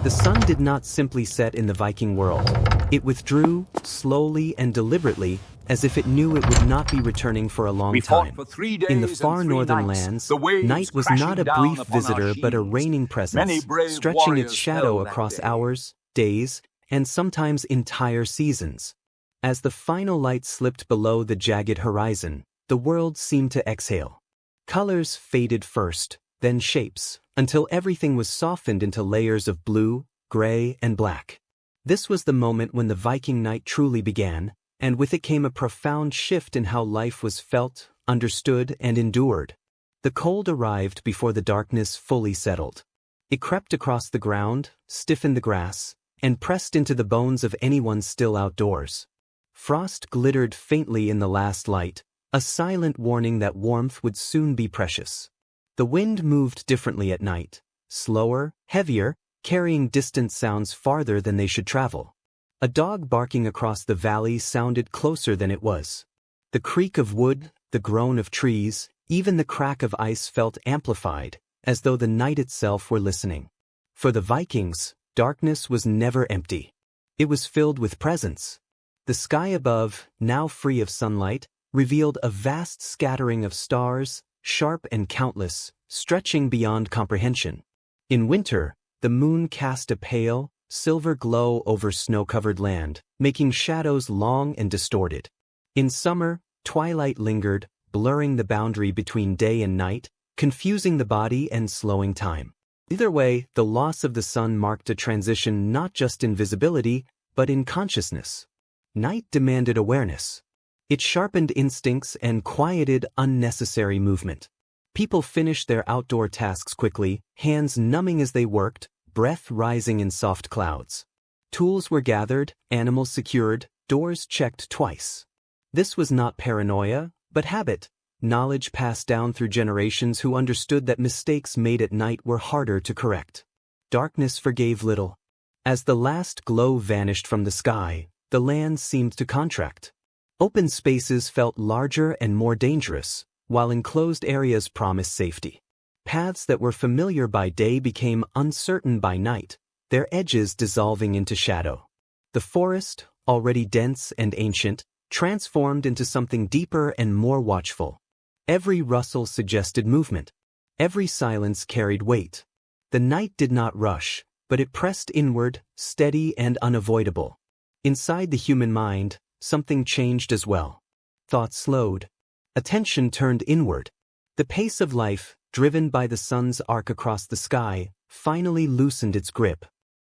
The sun did not simply set in the Viking world. It withdrew, slowly and deliberately, as if it knew it would not be returning for a long We fought time. for 3 days In the and far 3 northern nights, lands, the waves night was crashing not a down brief upon our visitor but a shields. reigning Many presence, brave stretching its warriors shadow fell that across day. hours, days, and sometimes entire seasons. As the final light slipped below the jagged horizon, the world seemed to exhale. Colors faded first, then shapes, until everything was softened into layers of blue, gray, and black. This was the moment when the Viking night truly began, and with it came a profound shift in how life was felt, understood, and endured. The cold arrived before the darkness fully settled. It crept across the ground, stiffened the grass, and pressed into the bones of anyone still outdoors. Frost glittered faintly in the last light, a silent warning that warmth would soon be precious. The wind moved differently at night, slower, heavier, carrying distant sounds farther than they should travel. A dog barking across the valley sounded closer than it was. The creak of wood, the groan of trees, even the crack of ice felt amplified, as though the night itself were listening. For the Vikings, darkness was never empty. It was filled with presence. The sky above, now free of sunlight, revealed a vast scattering of stars, sharp and countless, stretching beyond comprehension. In winter, the moon cast a pale, silver glow over snow-covered land, making shadows long and distorted. In summer, twilight lingered, blurring the boundary between day and night, confusing the body and slowing time. Either way, the loss of the sun marked a transition not just in visibility, but in consciousness. Night demanded awareness. It sharpened instincts and quieted unnecessary movement. People finished their outdoor tasks quickly, hands numbing as they worked, breath rising in soft clouds. Tools were gathered, animals secured, doors checked twice. This was not paranoia, but habit, knowledge passed down through generations who understood that mistakes made at night were harder to correct. Darkness forgave little. As the last glow vanished from the sky, the land seemed to contract. Open spaces felt larger and more dangerous, while enclosed areas promised safety. Paths that were familiar by day became uncertain by night, their edges dissolving into shadow. The forest, already dense and ancient, transformed into something deeper and more watchful. Every rustle suggested movement. Every silence carried weight. The night did not rush, but it pressed inward, steady and unavoidable. Inside the human mind, something changed as well. Thought slowed. Attention turned inward. The pace of life, driven by the sun's arc across the sky, finally loosened its grip.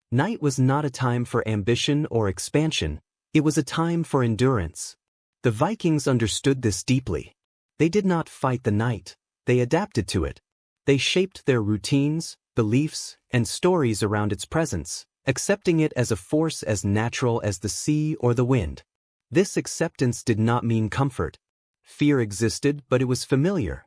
Night was not a time for ambition or expansion, it was a time for endurance. The Vikings understood this deeply. They did not fight the night, they adapted to it. They shaped their routines, beliefs, and stories around its presence, accepting it as a force as natural as the sea or the wind. This acceptance did not mean comfort. Fear existed, but it was familiar.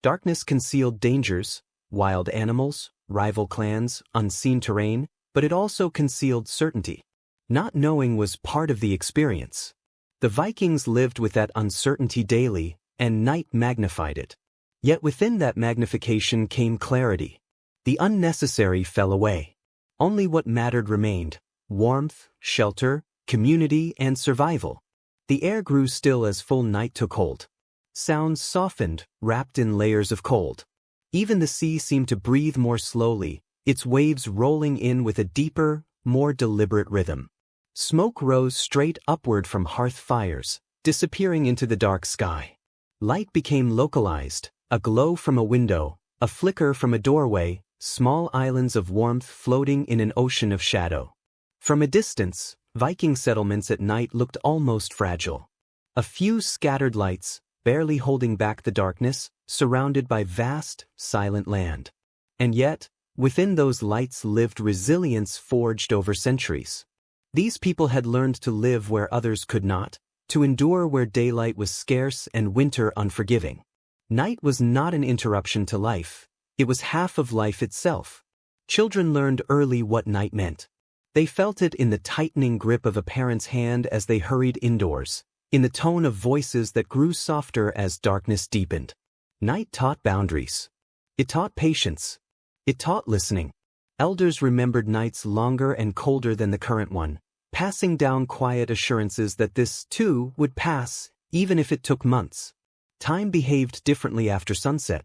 Darkness concealed dangers, wild animals, rival clans, unseen terrain, but it also concealed certainty. Not knowing was part of the experience. The Vikings lived with that uncertainty daily, and night magnified it. Yet within that magnification came clarity. The unnecessary fell away. Only what mattered remained: warmth, shelter, community, and survival. The air grew still as full night took hold. Sounds softened, wrapped in layers of cold. Even the sea seemed to breathe more slowly, its waves rolling in with a deeper, more deliberate rhythm. Smoke rose straight upward from hearth fires, disappearing into the dark sky. Light became localized, a glow from a window, a flicker from a doorway, small islands of warmth floating in an ocean of shadow. From a distance, Viking settlements at night looked almost fragile. A few scattered lights, barely holding back the darkness, surrounded by vast, silent land. And yet, within those lights lived resilience forged over centuries. These people had learned to live where others could not, to endure where daylight was scarce and winter unforgiving. Night was not an interruption to life, it was half of life itself. Children learned early what night meant. They felt it in the tightening grip of a parent's hand as they hurried indoors, in the tone of voices that grew softer as darkness deepened. Night taught boundaries. It taught patience. It taught listening. Elders remembered nights longer and colder than the current one, passing down quiet assurances that this, too, would pass, even if it took months. Time behaved differently after sunset.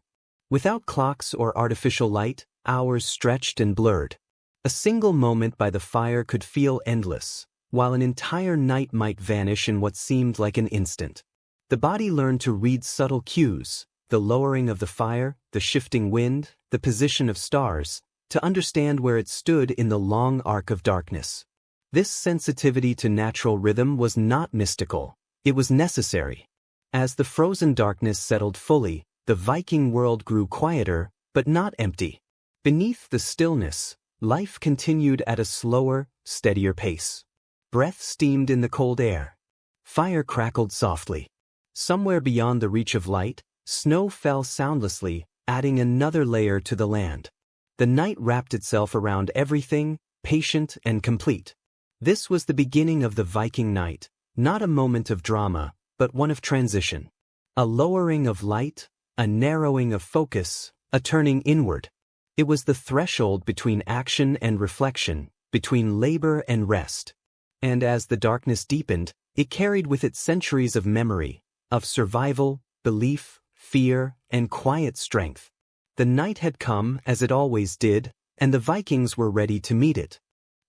Without clocks or artificial light, hours stretched and blurred. A single moment by the fire could feel endless, while an entire night might vanish in what seemed like an instant. The body learned to read subtle cues, the lowering of the fire, the shifting wind, the position of stars, to understand where it stood in the long arc of darkness. This sensitivity to natural rhythm was not mystical, it was necessary. As the frozen darkness settled fully, the Viking world grew quieter, but not empty. Beneath the stillness, life continued at a slower, steadier pace. Breath steamed in the cold air. Fire crackled softly. Somewhere beyond the reach of light, snow fell soundlessly, adding another layer to the land. The night wrapped itself around everything, patient and complete. This was the beginning of the Viking night, not a moment of drama, but one of transition. A lowering of light, a narrowing of focus, a turning inward. It was the threshold between action and reflection, between labor and rest. And as the darkness deepened, it carried with it centuries of memory, of survival, belief, fear, and quiet strength. The night had come, as it always did, and the Vikings were ready to meet it.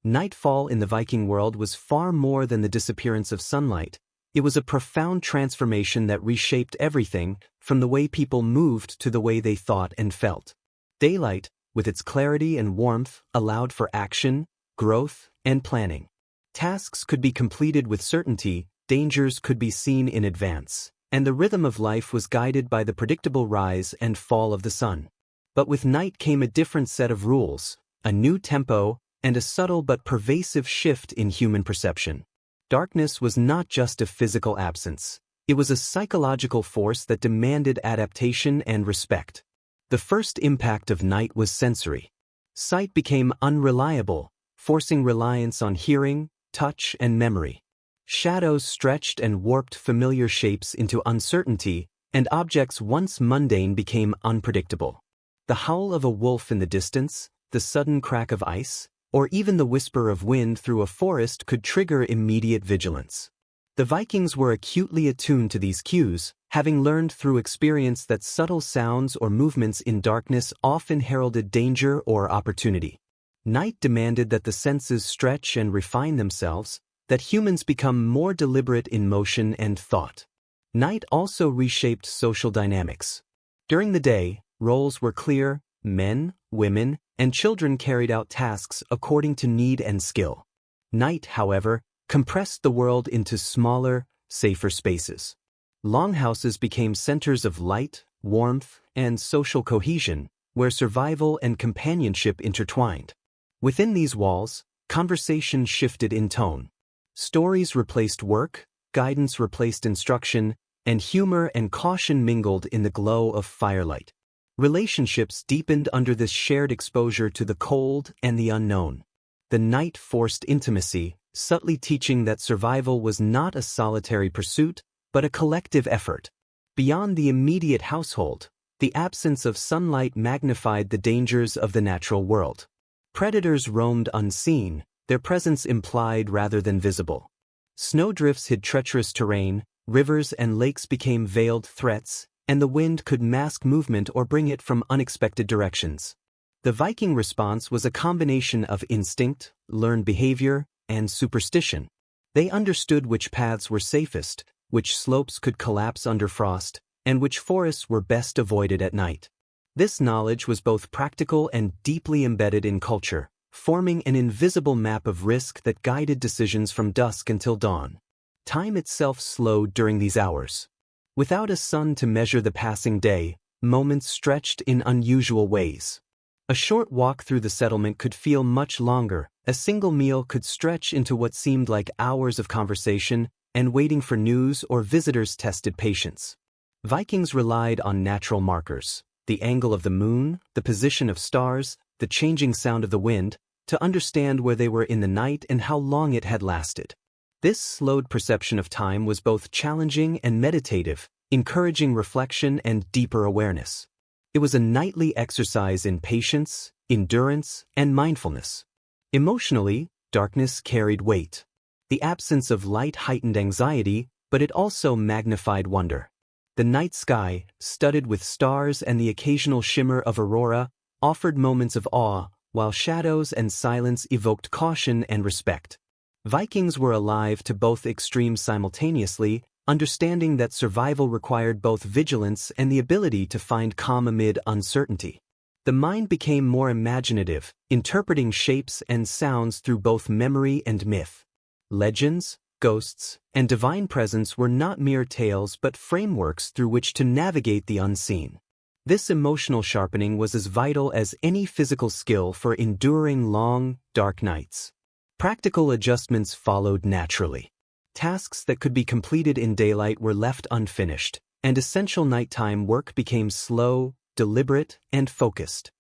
Nightfall in the Viking world was far more than the disappearance of sunlight. It was a profound transformation that reshaped everything, from the way people moved to the way they thought and felt. Daylight, with its clarity and warmth, allowed for action, growth, and planning. Tasks could be completed with certainty, dangers could be seen in advance, and the rhythm of life was guided by the predictable rise and fall of the sun. But with night came a different set of rules, a new tempo, and a subtle but pervasive shift in human perception. Darkness was not just a physical absence. It was a psychological force that demanded adaptation and respect. The first impact of night was sensory. Sight became unreliable, forcing reliance on hearing, touch, and memory. Shadows stretched and warped familiar shapes into uncertainty, and objects once mundane became unpredictable. The howl of a wolf in the distance, the sudden crack of ice, or even the whisper of wind through a forest could trigger immediate vigilance. The Vikings were acutely attuned to these cues, having learned through experience that subtle sounds or movements in darkness often heralded danger or opportunity. Night demanded that the senses stretch and refine themselves, that humans become more deliberate in motion and thought. Night also reshaped social dynamics. During the day, roles were clear: men, women, and children carried out tasks according to need and skill. Night, however, compressed the world into smaller, safer spaces. Longhouses became centers of light, warmth, and social cohesion, where survival and companionship intertwined. Within these walls, conversation shifted in tone. Stories replaced work, guidance replaced instruction, and humor and caution mingled in the glow of firelight. Relationships deepened under this shared exposure to the cold and the unknown. The night forced intimacy, subtly teaching that survival was not a solitary pursuit, but a collective effort. Beyond the immediate household, the absence of sunlight magnified the dangers of the natural world. Predators roamed unseen, their presence implied rather than visible. Snowdrifts hid treacherous terrain, rivers and lakes became veiled threats, and the wind could mask movement or bring it from unexpected directions. The Viking response was a combination of instinct, learned behavior, and superstition. They understood which paths were safest, which slopes could collapse under frost, and which forests were best avoided at night. This knowledge was both practical and deeply embedded in culture, forming an invisible map of risk that guided decisions from dusk until dawn. Time itself slowed during these hours. Without a sun to measure the passing day, moments stretched in unusual ways. A short walk through the settlement could feel much longer, a single meal could stretch into what seemed like hours of conversation, and waiting for news or visitors tested patience. Vikings relied on natural markers, the angle of the moon, the position of stars, the changing sound of the wind, to understand where they were in the night and how long it had lasted. This slowed perception of time was both challenging and meditative, encouraging reflection and deeper awareness. It was a nightly exercise in patience, endurance, and mindfulness. Emotionally, darkness carried weight. The absence of light heightened anxiety, but it also magnified wonder. The night sky, studded with stars and the occasional shimmer of aurora, offered moments of awe, while shadows and silence evoked caution and respect. Vikings were alive to both extremes simultaneously, understanding that survival required both vigilance and the ability to find calm amid uncertainty. The mind became more imaginative, interpreting shapes and sounds through both memory and myth. Legends, ghosts, and divine presence were not mere tales but frameworks through which to navigate the unseen. This emotional sharpening was as vital as any physical skill for enduring long, dark nights. Practical adjustments followed naturally. Tasks that could be completed in daylight were left unfinished, and essential nighttime work became slow, deliberate, and focused.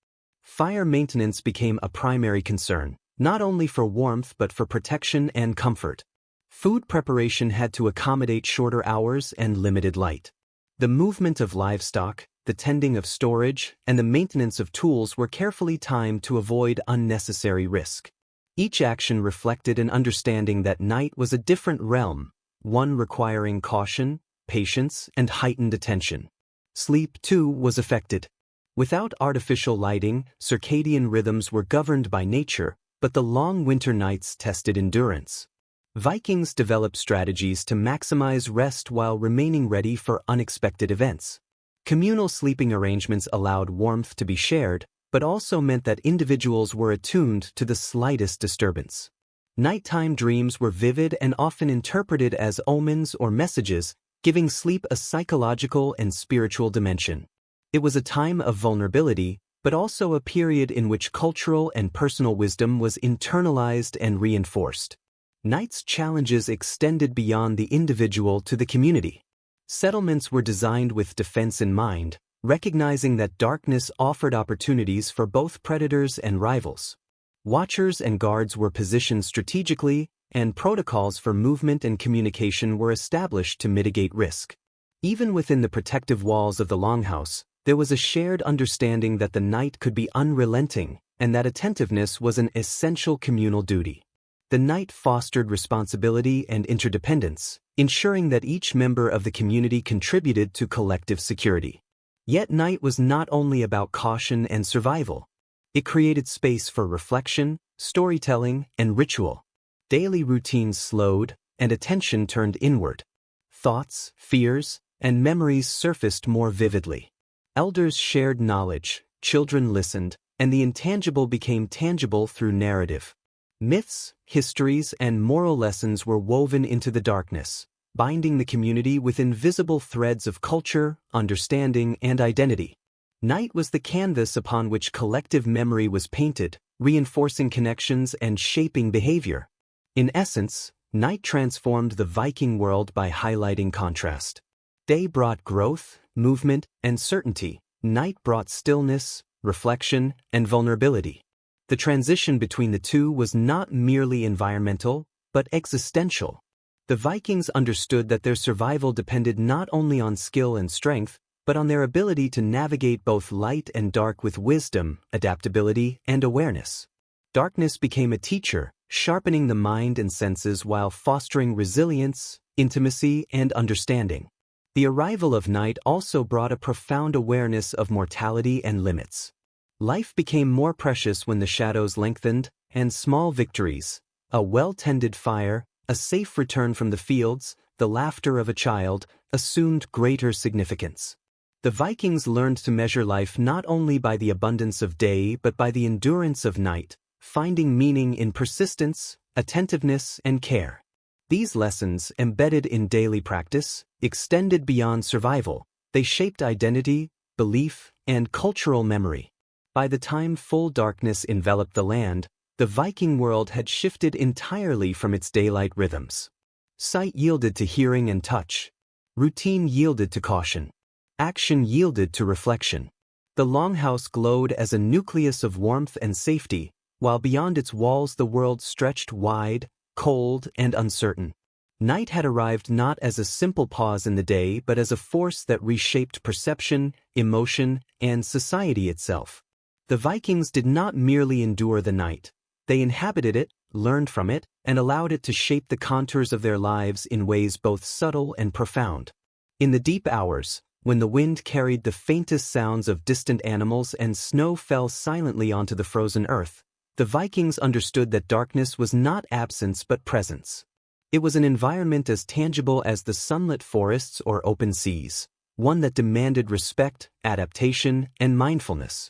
Fire maintenance became a primary concern, not only for warmth but for protection and comfort. Food preparation had to accommodate shorter hours and limited light. The movement of livestock, the tending of storage, and the maintenance of tools were carefully timed to avoid unnecessary risk. Each action reflected an understanding that night was a different realm, one requiring caution, patience, and heightened attention. Sleep, too, was affected. Without artificial lighting, circadian rhythms were governed by nature, but the long winter nights tested endurance. Vikings developed strategies to maximize rest while remaining ready for unexpected events. Communal sleeping arrangements allowed warmth to be shared, but also meant that individuals were attuned to the slightest disturbance. Nighttime dreams were vivid and often interpreted as omens or messages, giving sleep a psychological and spiritual dimension. It was a time of vulnerability, but also a period in which cultural and personal wisdom was internalized and reinforced. Night's challenges extended beyond the individual to the community. Settlements were designed with defense in mind, recognizing that darkness offered opportunities for both predators and rivals. Watchers and guards were positioned strategically, and protocols for movement and communication were established to mitigate risk. Even within the protective walls of the longhouse, there was a shared understanding that the night could be unrelenting, and that attentiveness was an essential communal duty. The night fostered responsibility and interdependence, ensuring that each member of the community contributed to collective security. Yet night was not only about caution and survival. It created space for reflection, storytelling, and ritual. Daily routines slowed, and attention turned inward. Thoughts, fears, and memories surfaced more vividly. Elders shared knowledge, children listened, and the intangible became tangible through narrative. Myths, histories, and moral lessons were woven into the darkness, binding the community with invisible threads of culture, understanding, and identity. Night was the canvas upon which collective memory was painted, reinforcing connections and shaping behavior. In essence, night transformed the Viking world by highlighting contrast. Day brought growth, movement, and certainty. Night brought stillness, reflection, and vulnerability. The transition between the two was not merely environmental, but existential. The Vikings understood that their survival depended not only on skill and strength, but on their ability to navigate both light and dark with wisdom, adaptability, and awareness. Darkness became a teacher, sharpening the mind and senses while fostering resilience, intimacy, and understanding. The arrival of night also brought a profound awareness of mortality and limits. Life became more precious when the shadows lengthened, and small victories, a well-tended fire, a safe return from the fields, the laughter of a child, assumed greater significance. The Vikings learned to measure life not only by the abundance of day but by the endurance of night, finding meaning in persistence, attentiveness, and care. These lessons, embedded in daily practice, extended beyond survival. They shaped identity, belief, and cultural memory. By the time full darkness enveloped the land, the Viking world had shifted entirely from its daylight rhythms. Sight yielded to hearing and touch. Routine yielded to caution. Action yielded to reflection. The longhouse glowed as a nucleus of warmth and safety, while beyond its walls the world stretched wide, cold, and uncertain. Night had arrived not as a simple pause in the day but as a force that reshaped perception, emotion, and society itself. The Vikings did not merely endure the night. They inhabited it, learned from it, and allowed it to shape the contours of their lives in ways both subtle and profound. In the deep hours, when the wind carried the faintest sounds of distant animals and snow fell silently onto the frozen earth, the Vikings understood that darkness was not absence but presence. It was an environment as tangible as the sunlit forests or open seas, one that demanded respect, adaptation, and mindfulness.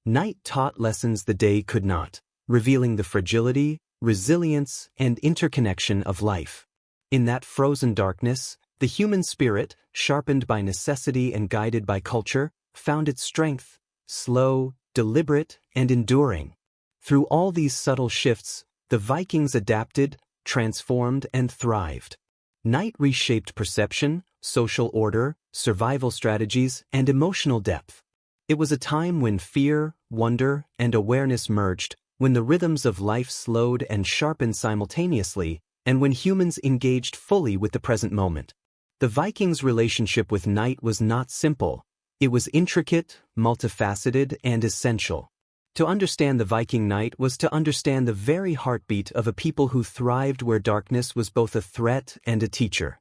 Night taught lessons the day could not, revealing the fragility, resilience, and interconnection of life. In that frozen darkness, the human spirit, sharpened by necessity and guided by culture, found its strength, slow, deliberate, and enduring. Through all these subtle shifts, the Vikings adapted, transformed, and thrived. Night reshaped perception, social order, survival strategies, and emotional depth. It was a time when fear, wonder, and awareness merged, when the rhythms of life slowed and sharpened simultaneously, and when humans engaged fully with the present moment. The Vikings' relationship with night was not simple. It was intricate, multifaceted, and essential. To understand the Viking night was to understand the very heartbeat of a people who thrived where darkness was both a threat and a teacher.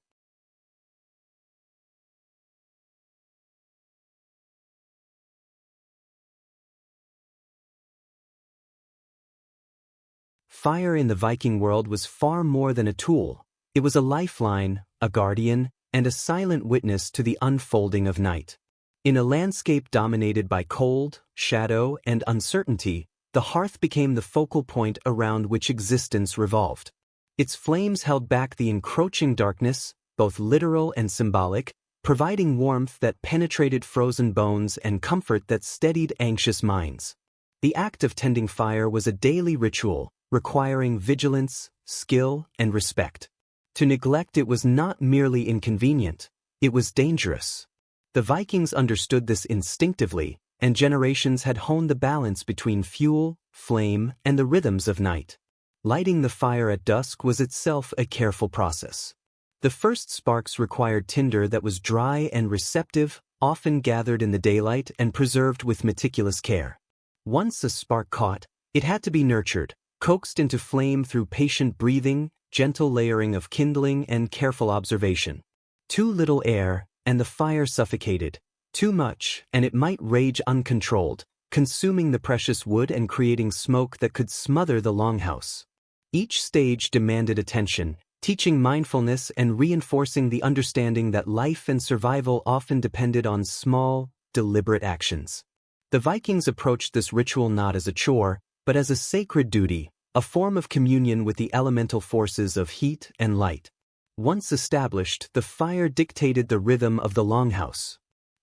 Fire in the Viking world was far more than a tool. It was a lifeline, a guardian, and a silent witness to the unfolding of night. In a landscape dominated by cold, shadow, and uncertainty, the hearth became the focal point around which existence revolved. Its flames held back the encroaching darkness, both literal and symbolic, providing warmth that penetrated frozen bones and comfort that steadied anxious minds. The act of tending fire was a daily ritual, requiring vigilance, skill, and respect. To neglect it was not merely inconvenient, it was dangerous. The Vikings understood this instinctively, and generations had honed the balance between fuel, flame, and the rhythms of night. Lighting the fire at dusk was itself a careful process. The first sparks required tinder that was dry and receptive, often gathered in the daylight and preserved with meticulous care. Once a spark caught, it had to be nurtured, coaxed into flame through patient breathing, gentle layering of kindling, and careful observation. Too little air, and the fire suffocated. Too much, and it might rage uncontrolled, consuming the precious wood and creating smoke that could smother the longhouse. Each stage demanded attention, teaching mindfulness and reinforcing the understanding that life and survival often depended on small, deliberate actions. The Vikings approached this ritual not as a chore, but as a sacred duty, a form of communion with the elemental forces of heat and light. Once established, the fire dictated the rhythm of the longhouse.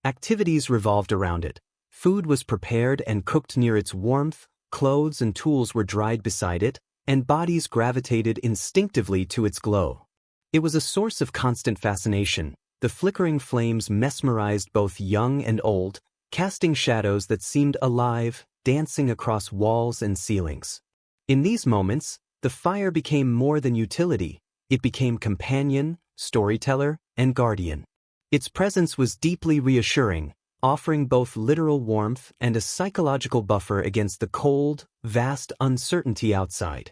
Activities revolved around it. Food was prepared and cooked near its warmth, clothes and tools were dried beside it, and bodies gravitated instinctively to its glow. It was a source of constant fascination. The flickering flames mesmerized both young and old, casting shadows that seemed alive, dancing across walls and ceilings. In these moments, the fire became more than utility. It became companion, storyteller, and guardian. Its presence was deeply reassuring, offering both literal warmth and a psychological buffer against the cold, vast uncertainty outside.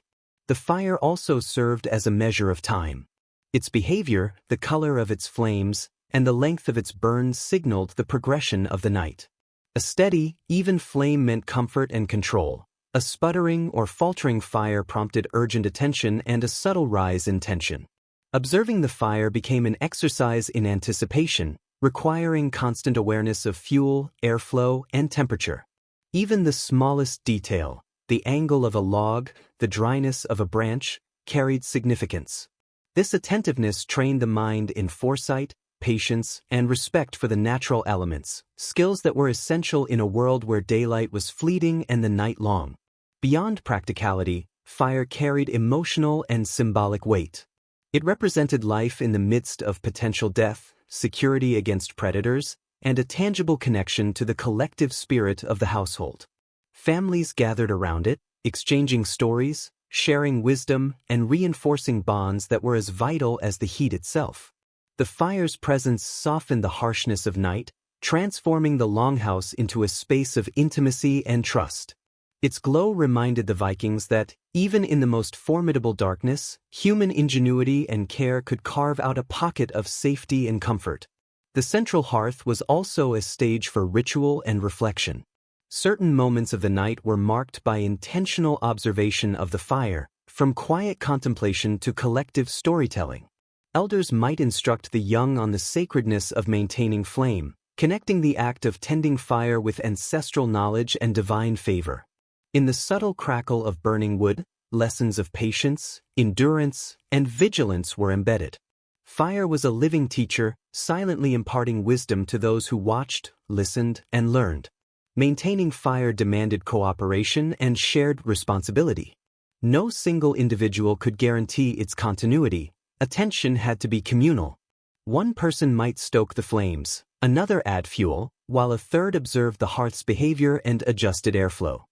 The fire also served as a measure of time. Its behavior, the color of its flames, and the length of its burn signaled the progression of the night. A steady, even flame meant comfort and control. A sputtering or faltering fire prompted urgent attention and a subtle rise in tension. Observing the fire became an exercise in anticipation, requiring constant awareness of fuel, airflow, and temperature. Even the smallest detail, the angle of a log, the dryness of a branch, carried significance. This attentiveness trained the mind in foresight, patience, and respect for the natural elements, skills that were essential in a world where daylight was fleeting and the night long. Beyond practicality, fire carried emotional and symbolic weight. It represented life in the midst of potential death, security against predators, and a tangible connection to the collective spirit of the household. Families gathered around it, exchanging stories, sharing wisdom, and reinforcing bonds that were as vital as the heat itself. The fire's presence softened the harshness of night, transforming the longhouse into a space of intimacy and trust. Its glow reminded the Vikings that, even in the most formidable darkness, human ingenuity and care could carve out a pocket of safety and comfort. The central hearth was also a stage for ritual and reflection. Certain moments of the night were marked by intentional observation of the fire, from quiet contemplation to collective storytelling. Elders might instruct the young on the sacredness of maintaining flame, connecting the act of tending fire with ancestral knowledge and divine favor. In the subtle crackle of burning wood, lessons of patience, endurance, and vigilance were embedded. Fire was a living teacher, silently imparting wisdom to those who watched, listened, and learned. Maintaining fire demanded cooperation and shared responsibility. No single individual could guarantee its continuity. Attention had to be communal. One person might stoke the flames, another add fuel, while a third observed the hearth's behavior and adjusted airflow.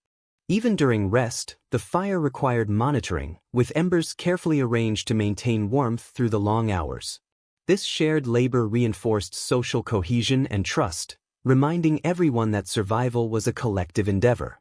Even during rest, the fire required monitoring, with embers carefully arranged to maintain warmth through the long hours. This shared labor reinforced social cohesion and trust, reminding everyone that survival was a collective endeavor.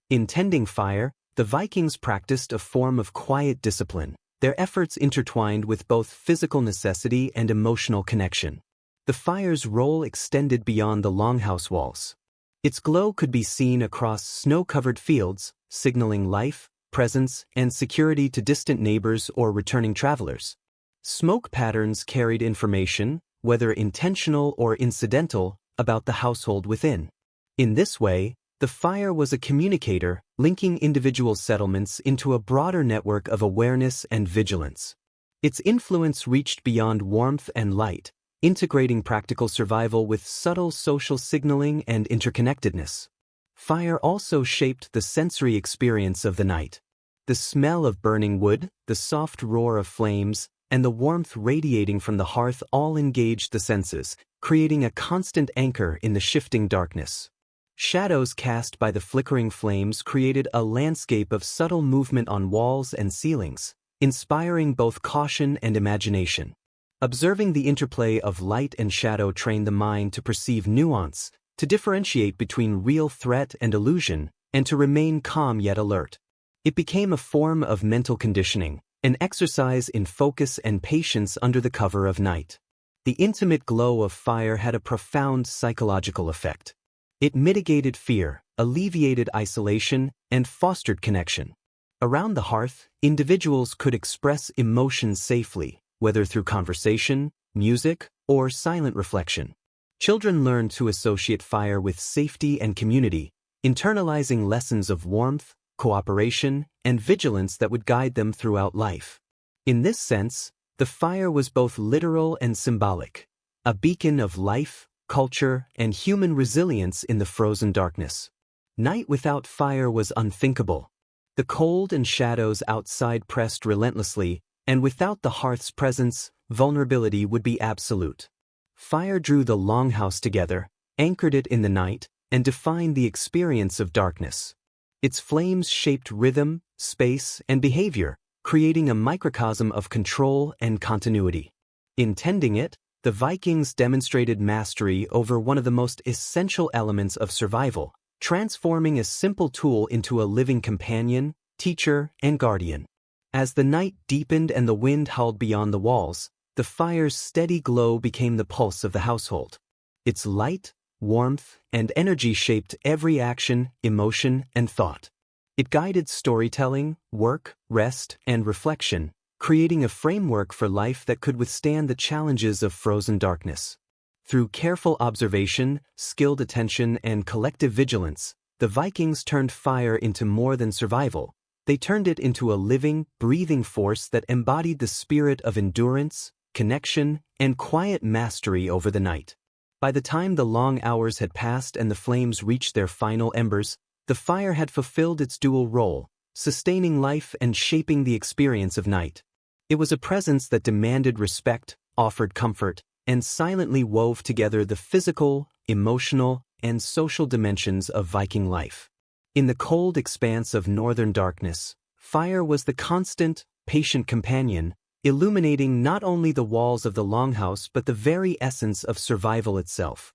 In tending fire, the Vikings practiced a form of quiet discipline, their efforts intertwined with both physical necessity and emotional connection. The fire's role extended beyond the longhouse walls. Its glow could be seen across snow-covered fields, signaling life, presence, and security to distant neighbors or returning travelers. Smoke patterns carried information, whether intentional or incidental, about the household within. In this way, the fire was a communicator, linking individual settlements into a broader network of awareness and vigilance. Its influence reached beyond warmth and light, integrating practical survival with subtle social signaling and interconnectedness. Fire also shaped the sensory experience of the night. The smell of burning wood, the soft roar of flames, and the warmth radiating from the hearth all engaged the senses, creating a constant anchor in the shifting darkness. Shadows cast by the flickering flames created a landscape of subtle movement on walls and ceilings, inspiring both caution and imagination. Observing the interplay of light and shadow trained the mind to perceive nuance, to differentiate between real threat and illusion, and to remain calm yet alert. It became a form of mental conditioning, an exercise in focus and patience under the cover of night. The intimate glow of fire had a profound psychological effect. It mitigated fear, alleviated isolation, and fostered connection. Around the hearth, individuals could express emotions safely, whether through conversation, music, or silent reflection. Children learned to associate fire with safety and community, internalizing lessons of warmth, cooperation, and vigilance that would guide them throughout life. In this sense, the fire was both literal and symbolic, a beacon of life, culture, and human resilience in the frozen darkness. Night without fire was unthinkable. The cold and shadows outside pressed relentlessly, and without the hearth's presence, vulnerability would be absolute. Fire drew the longhouse together, anchored it in the night, and defined the experience of darkness. Its flames shaped rhythm, space, and behavior, creating a microcosm of control and continuity. In tending it, the Vikings demonstrated mastery over one of the most essential elements of survival, transforming a simple tool into a living companion, teacher, and guardian. As the night deepened and the wind howled beyond the walls, the fire's steady glow became the pulse of the household. Its light, warmth, and energy shaped every action, emotion, and thought. It guided storytelling, work, rest, and reflection, creating a framework for life that could withstand the challenges of frozen darkness. Through careful observation, skilled attention, and collective vigilance, the Vikings turned fire into more than survival. They turned it into a living, breathing force that embodied the spirit of endurance, connection, and quiet mastery over the night. By the time the long hours had passed and the flames reached their final embers, the fire had fulfilled its dual role, sustaining life and shaping the experience of night. It was a presence that demanded respect, offered comfort, and silently wove together the physical, emotional, and social dimensions of Viking life. In the cold expanse of northern darkness, fire was the constant, patient companion, illuminating not only the walls of the longhouse but the very essence of survival itself.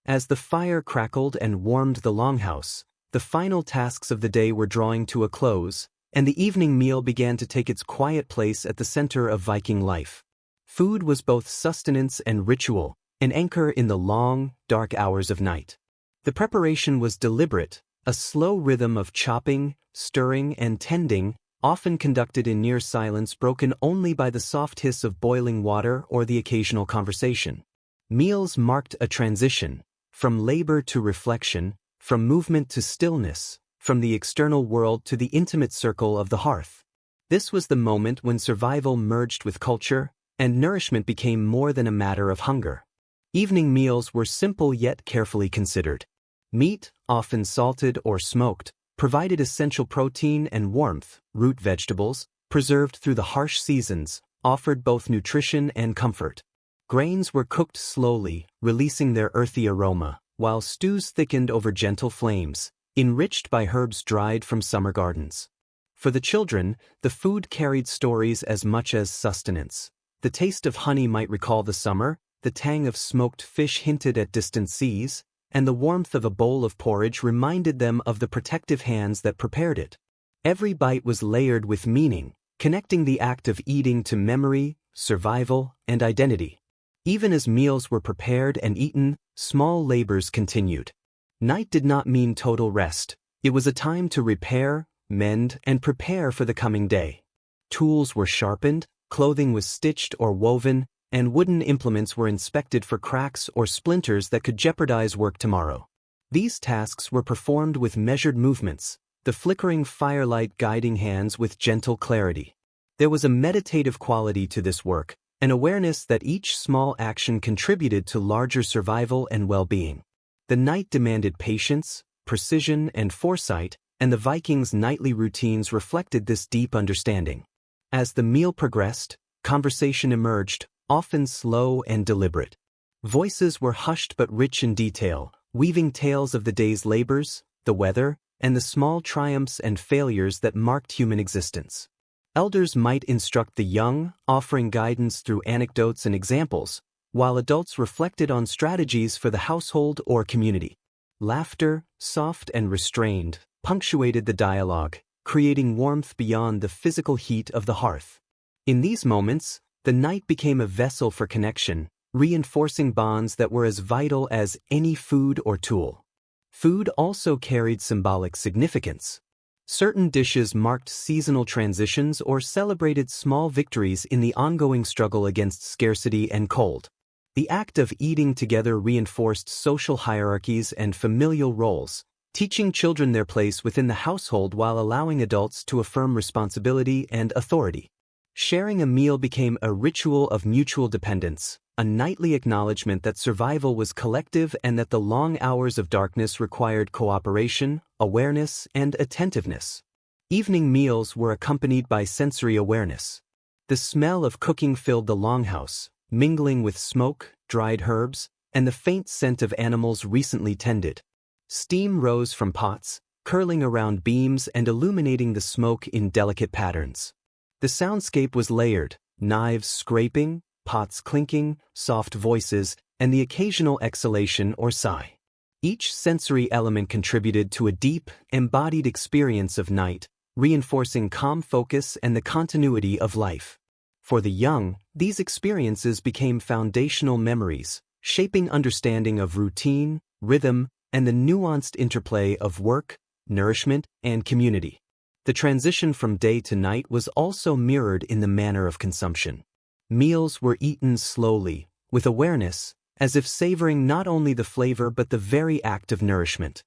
As the fire crackled and warmed the longhouse, the final tasks of the day were drawing to a close, and the evening meal began to take its quiet place at the center of Viking life. Food was both sustenance and ritual, an anchor in the long, dark hours of night. The preparation was deliberate, a slow rhythm of chopping, stirring, and tending, often conducted in near silence broken only by the soft hiss of boiling water or the occasional conversation. Meals marked a transition, from labor to reflection, from movement to stillness, from the external world to the intimate circle of the hearth. This was the moment when survival merged with culture, and nourishment became more than a matter of hunger. Evening meals were simple yet carefully considered. Meat, often salted or smoked, provided essential protein and warmth. Root vegetables, preserved through the harsh seasons, offered both nutrition and comfort. Grains were cooked slowly, releasing their earthy aroma, while stews thickened over gentle flames, enriched by herbs dried from summer gardens. For the children, the food carried stories as much as sustenance. The taste of honey might recall the summer, the tang of smoked fish hinted at distant seas, and the warmth of a bowl of porridge reminded them of the protective hands that prepared it. Every bite was layered with meaning, connecting the act of eating to memory, survival, and identity. Even as meals were prepared and eaten, small labors continued. Night did not mean total rest. It was a time to repair, mend, and prepare for the coming day. Tools were sharpened, clothing was stitched or woven, and wooden implements were inspected for cracks or splinters that could jeopardize work tomorrow. These tasks were performed with measured movements, the flickering firelight guiding hands with gentle clarity. There was a meditative quality to this work, an awareness that each small action contributed to larger survival and well-being. The night demanded patience, precision, and foresight, and the Vikings' nightly routines reflected this deep understanding. As the meal progressed, conversation emerged, often slow and deliberate. Voices were hushed but rich in detail, weaving tales of the day's labors, the weather, and the small triumphs and failures that marked human existence. Elders might instruct the young, offering guidance through anecdotes and examples, while adults reflected on strategies for the household or community. Laughter, soft and restrained, punctuated the dialogue, creating warmth beyond the physical heat of the hearth. In these moments, the night became a vessel for connection, reinforcing bonds that were as vital as any food or tool. Food also carried symbolic significance. Certain dishes marked seasonal transitions or celebrated small victories in the ongoing struggle against scarcity and cold. The act of eating together reinforced social hierarchies and familial roles, teaching children their place within the household while allowing adults to affirm responsibility and authority. Sharing a meal became a ritual of mutual dependence, a nightly acknowledgement that survival was collective and that the long hours of darkness required cooperation, awareness, and attentiveness. Evening meals were accompanied by sensory awareness. The smell of cooking filled the longhouse, mingling with smoke, dried herbs, and the faint scent of animals recently tended. Steam rose from pots, curling around beams and illuminating the smoke in delicate patterns. The soundscape was layered, knives scraping, pots clinking, soft voices, and the occasional exhalation or sigh. Each sensory element contributed to a deep, embodied experience of night, reinforcing calm focus and the continuity of life. For the young, these experiences became foundational memories, shaping understanding of routine, rhythm, and the nuanced interplay of work, nourishment, and community. The transition from day to night was also mirrored in the manner of consumption. Meals were eaten slowly, with awareness, as if savoring not only the flavor but the very act of nourishment.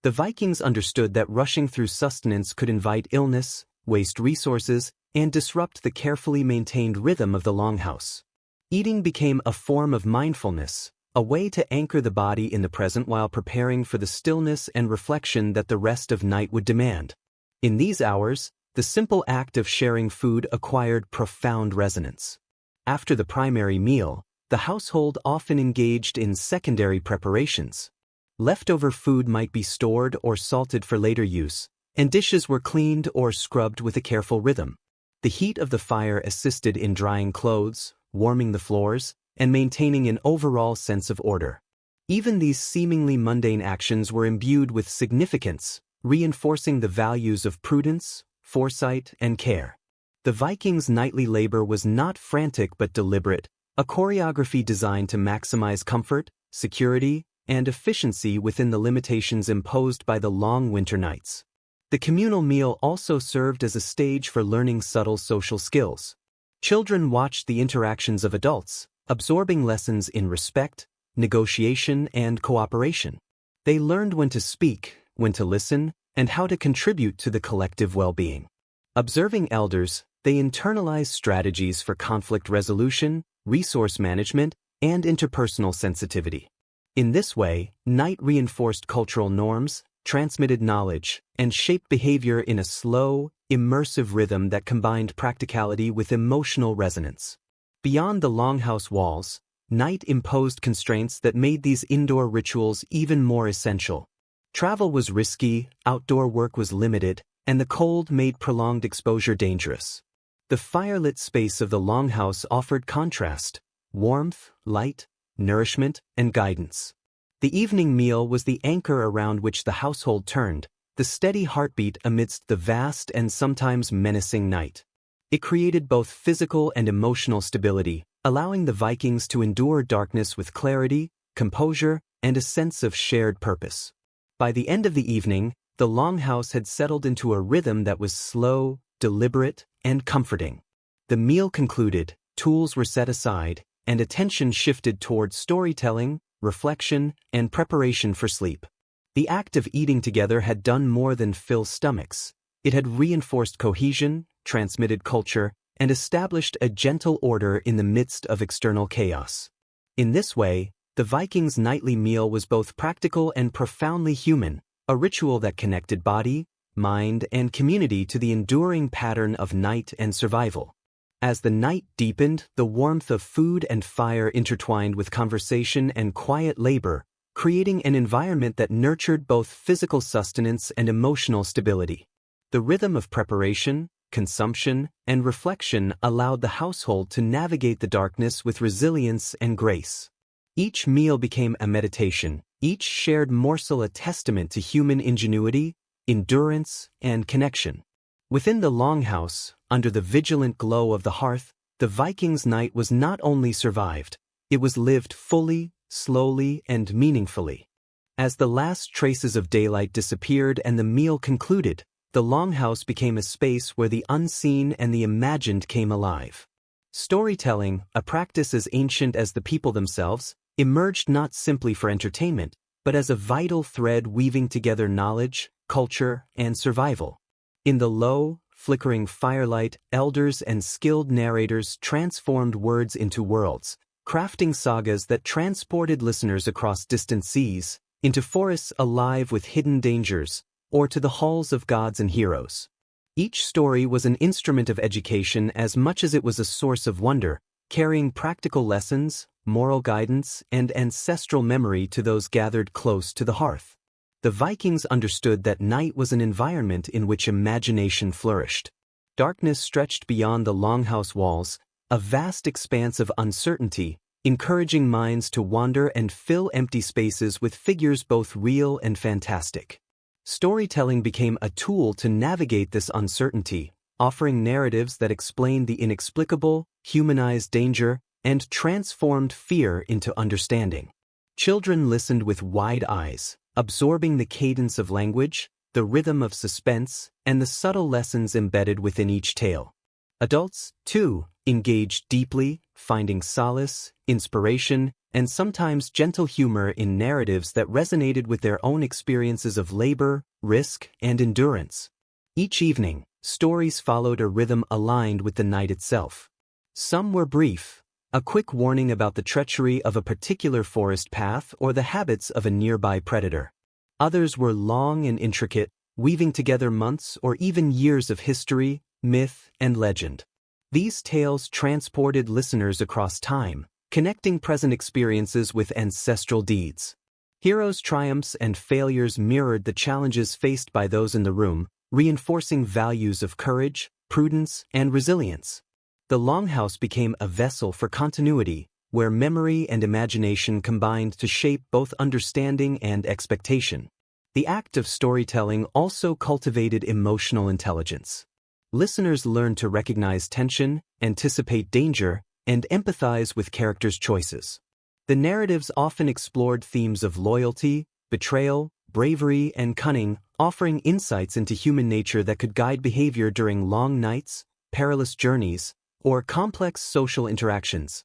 The Vikings understood that rushing through sustenance could invite illness, waste resources, and disrupt the carefully maintained rhythm of the longhouse. Eating became a form of mindfulness, a way to anchor the body in the present while preparing for the stillness and reflection that the rest of night would demand. In these hours, the simple act of sharing food acquired profound resonance. After the primary meal, the household often engaged in secondary preparations. Leftover food might be stored or salted for later use, and dishes were cleaned or scrubbed with a careful rhythm. The heat of the fire assisted in drying clothes, warming the floors, and maintaining an overall sense of order. Even these seemingly mundane actions were imbued with significance, reinforcing the values of prudence, foresight, and care. The Vikings' nightly labor was not frantic but deliberate, a choreography designed to maximize comfort, security, and efficiency within the limitations imposed by the long winter nights. The communal meal also served as a stage for learning subtle social skills. Children watched the interactions of adults, absorbing lessons in respect, negotiation, and cooperation. They learned when to speak, when to listen, and how to contribute to the collective well-being. Observing elders, they internalized strategies for conflict resolution, resource management, and interpersonal sensitivity. In this way, night reinforced cultural norms, transmitted knowledge, and shaped behavior in a slow, immersive rhythm that combined practicality with emotional resonance. Beyond the longhouse walls, night imposed constraints that made these indoor rituals even more essential. Travel was risky, outdoor work was limited, and the cold made prolonged exposure dangerous. The firelit space of the longhouse offered contrast, warmth, light, nourishment, and guidance. The evening meal was the anchor around which the household turned, the steady heartbeat amidst the vast and sometimes menacing night. It created both physical and emotional stability, allowing the Vikings to endure darkness with clarity, composure, and a sense of shared purpose. By the end of the evening, the longhouse had settled into a rhythm that was slow, deliberate, and comforting. The meal concluded, tools were set aside, and attention shifted toward storytelling, reflection, and preparation for sleep. The act of eating together had done more than fill stomachs. It had reinforced cohesion, transmitted culture, and established a gentle order in the midst of external chaos. In this way, the Vikings' nightly meal was both practical and profoundly human, a ritual that connected body, mind, and community to the enduring pattern of night and survival. As the night deepened, the warmth of food and fire intertwined with conversation and quiet labor, creating an environment that nurtured both physical sustenance and emotional stability. The rhythm of preparation, consumption, and reflection allowed the household to navigate the darkness with resilience and grace. Each meal became a meditation, each shared morsel a testament to human ingenuity, endurance, and connection. Within the longhouse, under the vigilant glow of the hearth, the Vikings' night was not only survived, it was lived fully, slowly, and meaningfully. As the last traces of daylight disappeared and the meal concluded, the longhouse became a space where the unseen and the imagined came alive. Storytelling, a practice as ancient as the people themselves, emerged not simply for entertainment, but as a vital thread weaving together knowledge, culture, and survival. In the low, flickering firelight, elders and skilled narrators transformed words into worlds, crafting sagas that transported listeners across distant seas, into forests alive with hidden dangers, or to the halls of gods and heroes. Each story was an instrument of education as much as it was a source of wonder, carrying practical lessons, moral guidance, and ancestral memory to those gathered close to the hearth. The Vikings understood that night was an environment in which imagination flourished. Darkness stretched beyond the longhouse walls, a vast expanse of uncertainty, encouraging minds to wander and fill empty spaces with figures both real and fantastic. Storytelling became a tool to navigate this uncertainty, offering narratives that explained the inexplicable, humanized danger, and transformed fear into understanding. Children listened with wide eyes, absorbing the cadence of language, the rhythm of suspense, and the subtle lessons embedded within each tale. Adults, too, engaged deeply, finding solace, inspiration, and sometimes gentle humor in narratives that resonated with their own experiences of labor, risk, and endurance. Each evening, stories followed a rhythm aligned with the night itself. Some were brief, a quick warning about the treachery of a particular forest path or the habits of a nearby predator. Others were long and intricate, weaving together months or even years of history, myth, and legend. These tales transported listeners across time, connecting present experiences with ancestral deeds. Heroes' triumphs and failures mirrored the challenges faced by those in the room, reinforcing values of courage, prudence, and resilience. The longhouse became a vessel for continuity, where memory and imagination combined to shape both understanding and expectation. The act of storytelling also cultivated emotional intelligence. Listeners learned to recognize tension, anticipate danger, and empathize with characters' choices. The narratives often explored themes of loyalty, betrayal, bravery, and cunning, offering insights into human nature that could guide behavior during long nights, perilous journeys, or complex social interactions.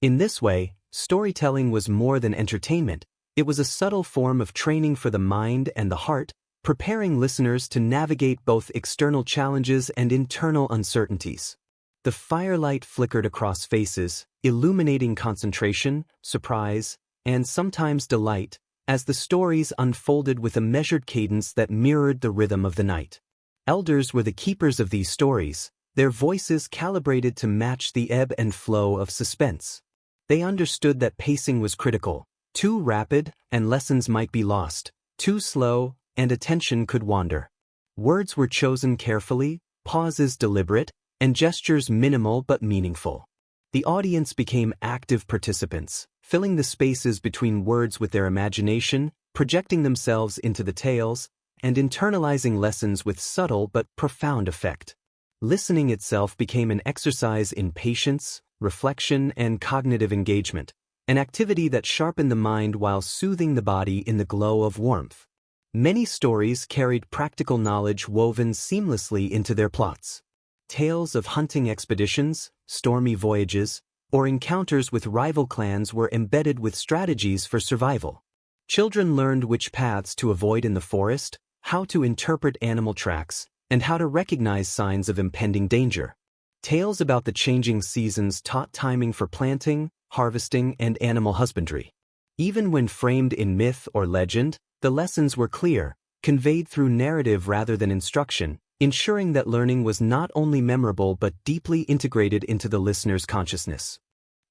In this way, storytelling was more than entertainment. It was a subtle form of training for the mind and the heart, preparing listeners to navigate both external challenges and internal uncertainties. The firelight flickered across faces, illuminating concentration, surprise, and sometimes delight, as the stories unfolded with a measured cadence that mirrored the rhythm of the night. Elders were the keepers of these stories, their voices calibrated to match the ebb and flow of suspense. They understood that pacing was critical. Too rapid, and lessons might be lost. Too slow, and attention could wander. Words were chosen carefully, pauses deliberate, and gestures minimal but meaningful. The audience became active participants, filling the spaces between words with their imagination, projecting themselves into the tales, and internalizing lessons with subtle but profound effect. Listening itself became an exercise in patience, reflection, and cognitive engagement, an activity that sharpened the mind while soothing the body in the glow of warmth. Many stories carried practical knowledge woven seamlessly into their plots. Tales of hunting expeditions, stormy voyages, or encounters with rival clans were embedded with strategies for survival. Children learned which paths to avoid in the forest, how to interpret animal tracks, and how to recognize signs of impending danger. Tales about the changing seasons taught timing for planting, harvesting, and animal husbandry. Even when framed in myth or legend, the lessons were clear, conveyed through narrative rather than instruction, ensuring that learning was not only memorable but deeply integrated into the listener's consciousness.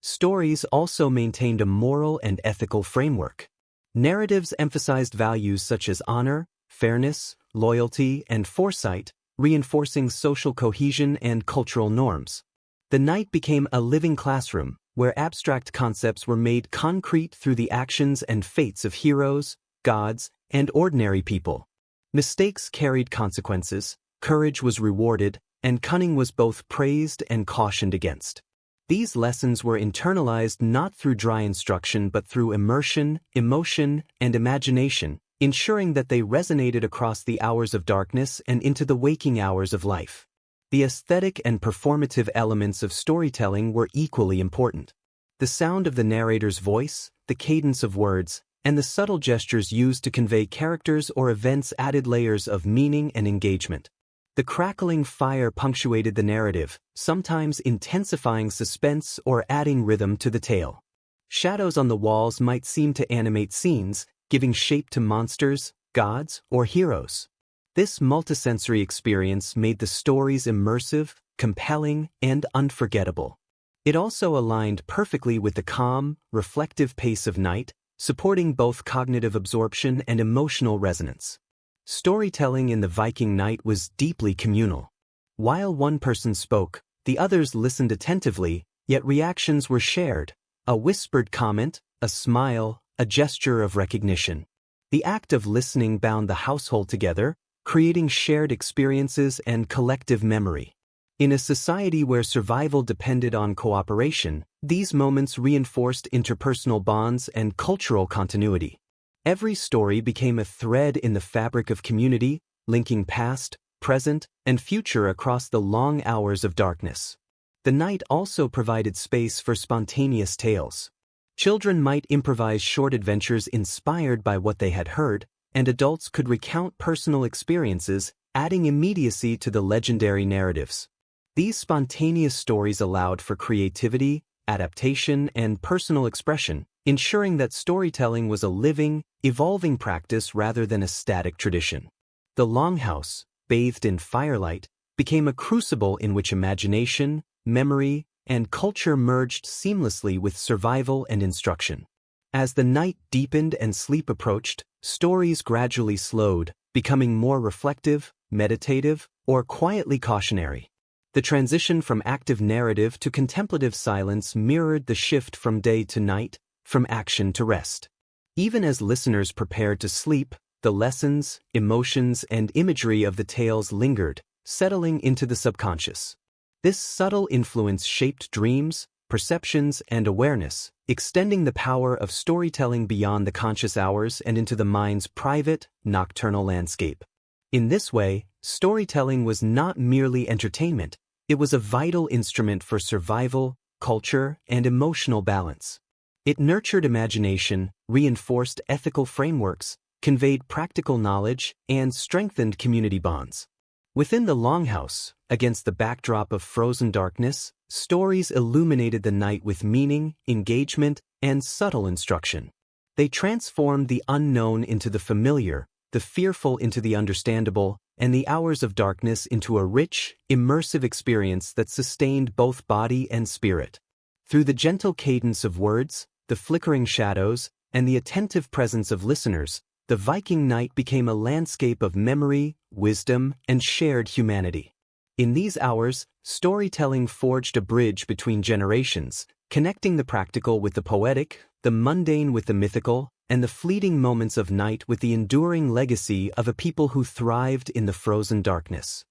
Stories also maintained a moral and ethical framework. Narratives emphasized values such as honor, fairness, loyalty, and foresight, reinforcing social cohesion and cultural norms. The night became a living classroom, where abstract concepts were made concrete through the actions and fates of heroes, gods, and ordinary people. Mistakes carried consequences, courage was rewarded, and cunning was both praised and cautioned against. These lessons were internalized not through dry instruction but through immersion, emotion, and imagination, ensuring that they resonated across the hours of darkness and into the waking hours of life. The aesthetic and performative elements of storytelling were equally important. The sound of the narrator's voice, the cadence of words, and the subtle gestures used to convey characters or events added layers of meaning and engagement. The crackling fire punctuated the narrative, sometimes intensifying suspense or adding rhythm to the tale. Shadows on the walls might seem to animate scenes, giving shape to monsters, gods, or heroes. This multisensory experience made the stories immersive, compelling, and unforgettable. It also aligned perfectly with the calm, reflective pace of night, supporting both cognitive absorption and emotional resonance. Storytelling in the Viking night was deeply communal. While one person spoke, the others listened attentively, yet reactions were shared. A whispered comment, a smile, a gesture of recognition. The act of listening bound the household together, creating shared experiences and collective memory. In a society where survival depended on cooperation, these moments reinforced interpersonal bonds and cultural continuity. Every story became a thread in the fabric of community, linking past, present, and future across the long hours of darkness. The night also provided space for spontaneous tales. Children might improvise short adventures inspired by what they had heard, and adults could recount personal experiences, adding immediacy to the legendary narratives. These spontaneous stories allowed for creativity, adaptation, and personal expression, ensuring that storytelling was a living, evolving practice rather than a static tradition. The longhouse, bathed in firelight, became a crucible in which imagination, memory, and culture merged seamlessly with survival and instruction. As the night deepened and sleep approached, stories gradually slowed, becoming more reflective, meditative, or quietly cautionary. The transition from active narrative to contemplative silence mirrored the shift from day to night, from action to rest. Even as listeners prepared to sleep, the lessons, emotions, and imagery of the tales lingered, settling into the subconscious. This subtle influence shaped dreams, perceptions, and awareness, extending the power of storytelling beyond the conscious hours and into the mind's private, nocturnal landscape. In this way, storytelling was not merely entertainment, it was a vital instrument for survival, culture, and emotional balance. It nurtured imagination, reinforced ethical frameworks, conveyed practical knowledge, and strengthened community bonds. Within the longhouse, against the backdrop of frozen darkness, stories illuminated the night with meaning, engagement, and subtle instruction. They transformed the unknown into the familiar, the fearful into the understandable, and the hours of darkness into a rich, immersive experience that sustained both body and spirit. Through the gentle cadence of words, the flickering shadows, and the attentive presence of listeners, the Viking night became a landscape of memory, wisdom, and shared humanity. In these hours, storytelling forged a bridge between generations, connecting the practical with the poetic, the mundane with the mythical, and the fleeting moments of night with the enduring legacy of a people who thrived in the frozen darkness.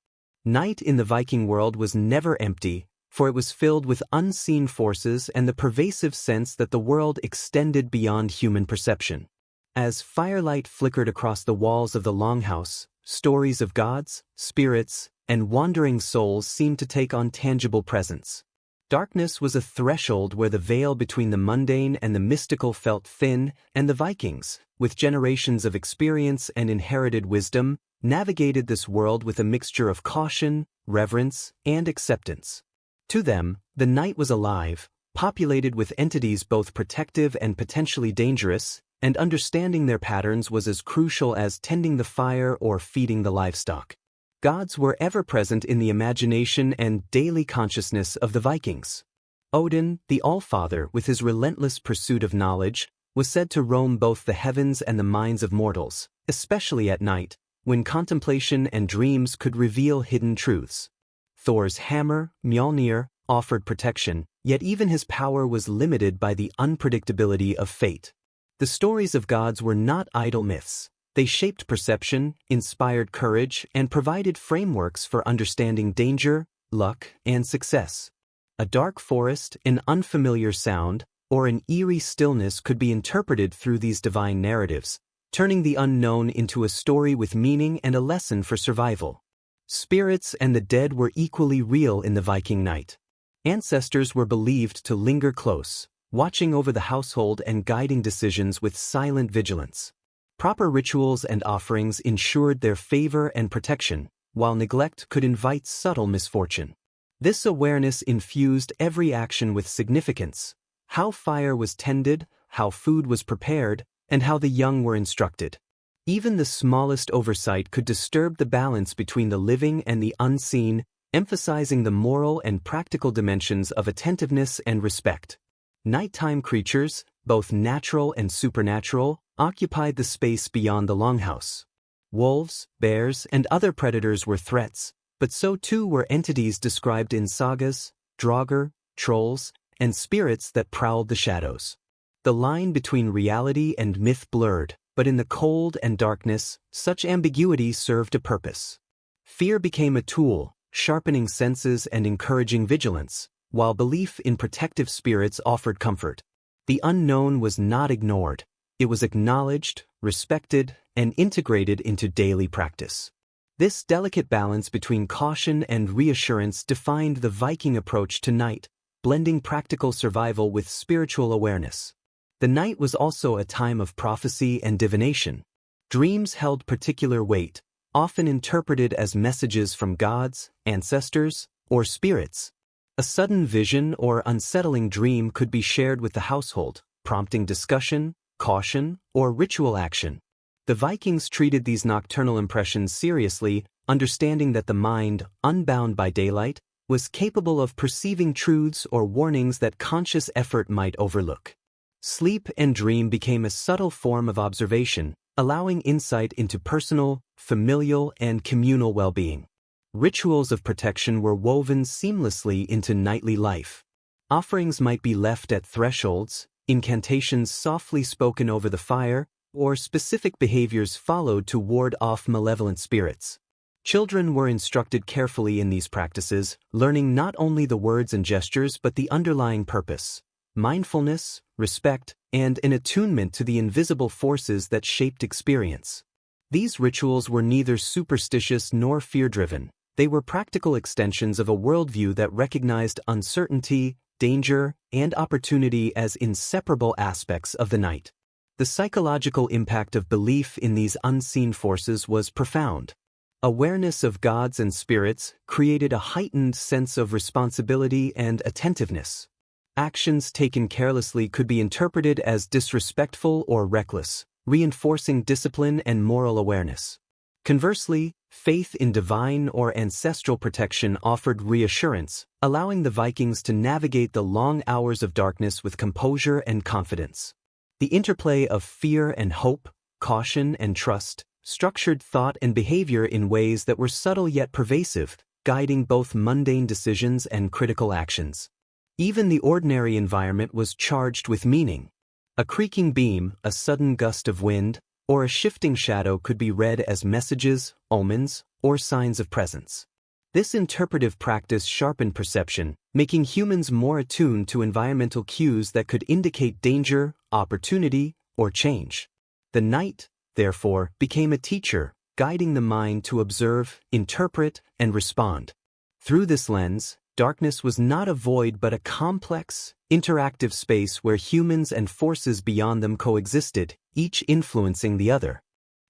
Night in the Viking world was never empty, for it was filled with unseen forces and the pervasive sense that the world extended beyond human perception. As firelight flickered across the walls of the longhouse, stories of gods, spirits, and wandering souls seemed to take on tangible presence. Darkness was a threshold where the veil between the mundane and the mystical felt thin, and the Vikings, with generations of experience and inherited wisdom, navigated this world with a mixture of caution, reverence, and acceptance. To them, the night was alive, populated with entities both protective and potentially dangerous, and understanding their patterns was as crucial as tending the fire or feeding the livestock. Gods were ever present in the imagination and daily consciousness of the Vikings. Odin, the All-Father, with his relentless pursuit of knowledge, was said to roam both the heavens and the minds of mortals, especially at night, when contemplation and dreams could reveal hidden truths. Thor's hammer, Mjolnir, offered protection, yet even his power was limited by the unpredictability of fate. The stories of gods were not idle myths. They shaped perception, inspired courage, and provided frameworks for understanding danger, luck, and success. A dark forest, an unfamiliar sound, or an eerie stillness could be interpreted through these divine narratives, turning the unknown into a story with meaning and a lesson for survival. Spirits and the dead were equally real in the Viking night. Ancestors were believed to linger close, watching over the household and guiding decisions with silent vigilance. Proper rituals and offerings ensured their favor and protection, while neglect could invite subtle misfortune. This awareness infused every action with significance: how fire was tended, how food was prepared, and how the young were instructed. Even the smallest oversight could disturb the balance between the living and the unseen, emphasizing the moral and practical dimensions of attentiveness and respect. Nighttime creatures, both natural and supernatural, occupied the space beyond the longhouse. Wolves, bears, and other predators were threats, but so too were entities described in sagas, draugr, trolls, and spirits that prowled the shadows. The line between reality and myth blurred, but in the cold and darkness, such ambiguity served a purpose. Fear became a tool, sharpening senses and encouraging vigilance, while belief in protective spirits offered comfort. The unknown was not ignored. It was acknowledged, respected, and integrated into daily practice. This delicate balance between caution and reassurance defined the Viking approach to night, blending practical survival with spiritual awareness. The night was also a time of prophecy and divination. Dreams held particular weight, often interpreted as messages from gods, ancestors, or spirits. A sudden vision or unsettling dream could be shared with the household, prompting discussion, caution, or ritual action. The Vikings treated these nocturnal impressions seriously, understanding that the mind, unbound by daylight, was capable of perceiving truths or warnings that conscious effort might overlook. Sleep and dream became a subtle form of observation, allowing insight into personal, familial, and communal well-being. Rituals of protection were woven seamlessly into nightly life. Offerings might be left at thresholds, incantations softly spoken over the fire, or specific behaviors followed to ward off malevolent spirits. Children were instructed carefully in these practices, learning not only the words and gestures but the underlying purpose, mindfulness, respect, and an attunement to the invisible forces that shaped experience. These rituals were neither superstitious nor fear-driven. They were practical extensions of a worldview that recognized uncertainty, danger, and opportunity as inseparable aspects of the night. The psychological impact of belief in these unseen forces was profound. Awareness of gods and spirits created a heightened sense of responsibility and attentiveness. Actions taken carelessly could be interpreted as disrespectful or reckless, reinforcing discipline and moral awareness. Conversely, faith in divine or ancestral protection offered reassurance, allowing the Vikings to navigate the long hours of darkness with composure and confidence. The interplay of fear and hope, caution and trust, structured thought and behavior in ways that were subtle yet pervasive, guiding both mundane decisions and critical actions. Even the ordinary environment was charged with meaning. A creaking beam, a sudden gust of wind, or a shifting shadow could be read as messages, omens, or signs of presence. This interpretive practice sharpened perception, making humans more attuned to environmental cues that could indicate danger, opportunity, or change. The night, therefore, became a teacher, guiding the mind to observe, interpret, and respond. Through this lens, darkness was not a void but a complex, interactive space where humans and forces beyond them coexisted, each influencing the other.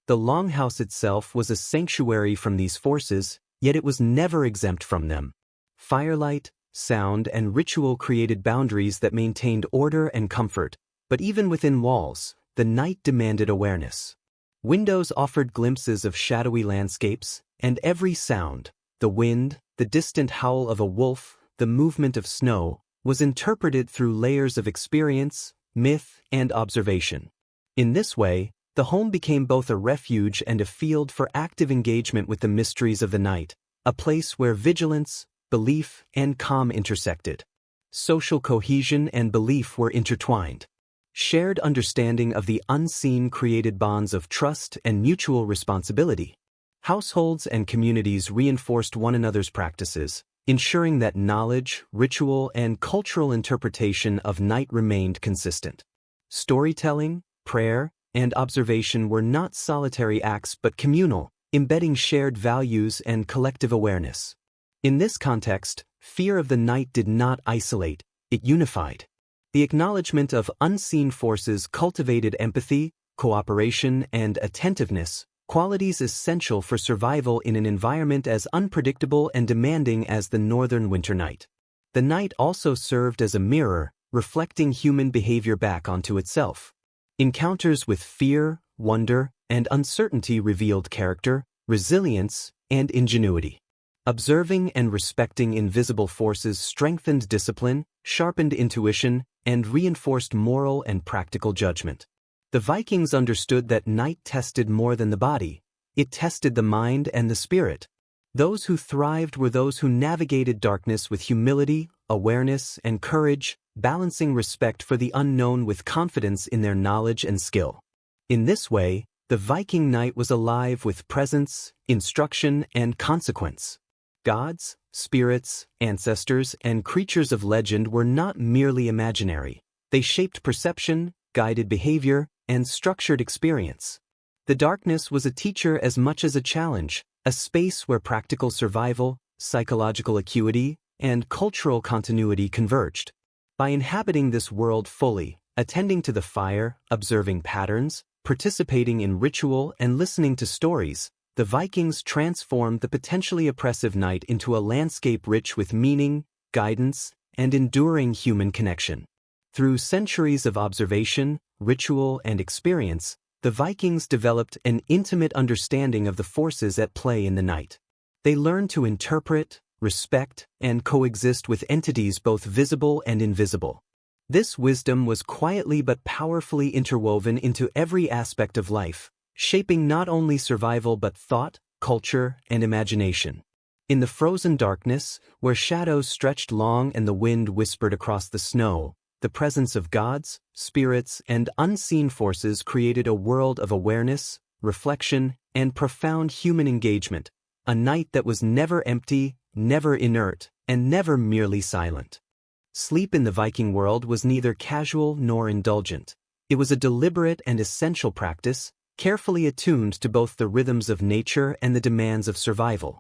The longhouse itself was a sanctuary from these forces, yet it was never exempt from them. Firelight, sound, and ritual created boundaries that maintained order and comfort, but even within walls, the night demanded awareness. Windows offered glimpses of shadowy landscapes, and every sound, the wind, the distant howl of a wolf, the movement of snow, was interpreted through layers of experience, myth, and observation. In this way, the home became both a refuge and a field for active engagement with the mysteries of the night, a place where vigilance, belief, and calm intersected. Social cohesion and belief were intertwined. Shared understanding of the unseen created bonds of trust and mutual responsibility. Households and communities reinforced one another's practices, ensuring that knowledge, ritual, and cultural interpretation of night remained consistent. Storytelling, prayer, and observation were not solitary acts but communal, embedding shared values and collective awareness. In this context, fear of the night did not isolate, it unified. The acknowledgement of unseen forces cultivated empathy, cooperation, and attentiveness, qualities essential for survival in an environment as unpredictable and demanding as the northern winter night. The night also served as a mirror, reflecting human behavior back onto itself. Encounters with fear, wonder, and uncertainty revealed character, resilience, and ingenuity. Observing and respecting invisible forces strengthened discipline, sharpened intuition, and reinforced moral and practical judgment. The Vikings understood that night tested more than the body, it tested the mind and the spirit. Those who thrived were those who navigated darkness with humility, awareness, and courage, balancing respect for the unknown with confidence in their knowledge and skill. In this way, the Viking night was alive with presence, instruction, and consequence. Gods, spirits, ancestors, and creatures of legend were not merely imaginary. They shaped perception, guided behavior, and structured experience. The darkness was a teacher as much as a challenge, a space where practical survival, psychological acuity, and cultural continuity converged. By inhabiting this world fully, attending to the fire, observing patterns, participating in ritual, and listening to stories, the Vikings transformed the potentially oppressive night into a landscape rich with meaning, guidance, and enduring human connection. Through centuries of observation, ritual, and experience, the Vikings developed an intimate understanding of the forces at play in the night. They learned to interpret, respect, and coexist with entities both visible and invisible. This wisdom was quietly but powerfully interwoven into every aspect of life, shaping not only survival but thought, culture, and imagination. In the frozen darkness, where shadows stretched long and the wind whispered across the snow, the presence of gods, spirits, and unseen forces created a world of awareness, reflection, and profound human engagement, a night that was never empty, never inert, and never merely silent. Sleep in the Viking world was neither casual nor indulgent. It was a deliberate and essential practice, carefully attuned to both the rhythms of nature and the demands of survival.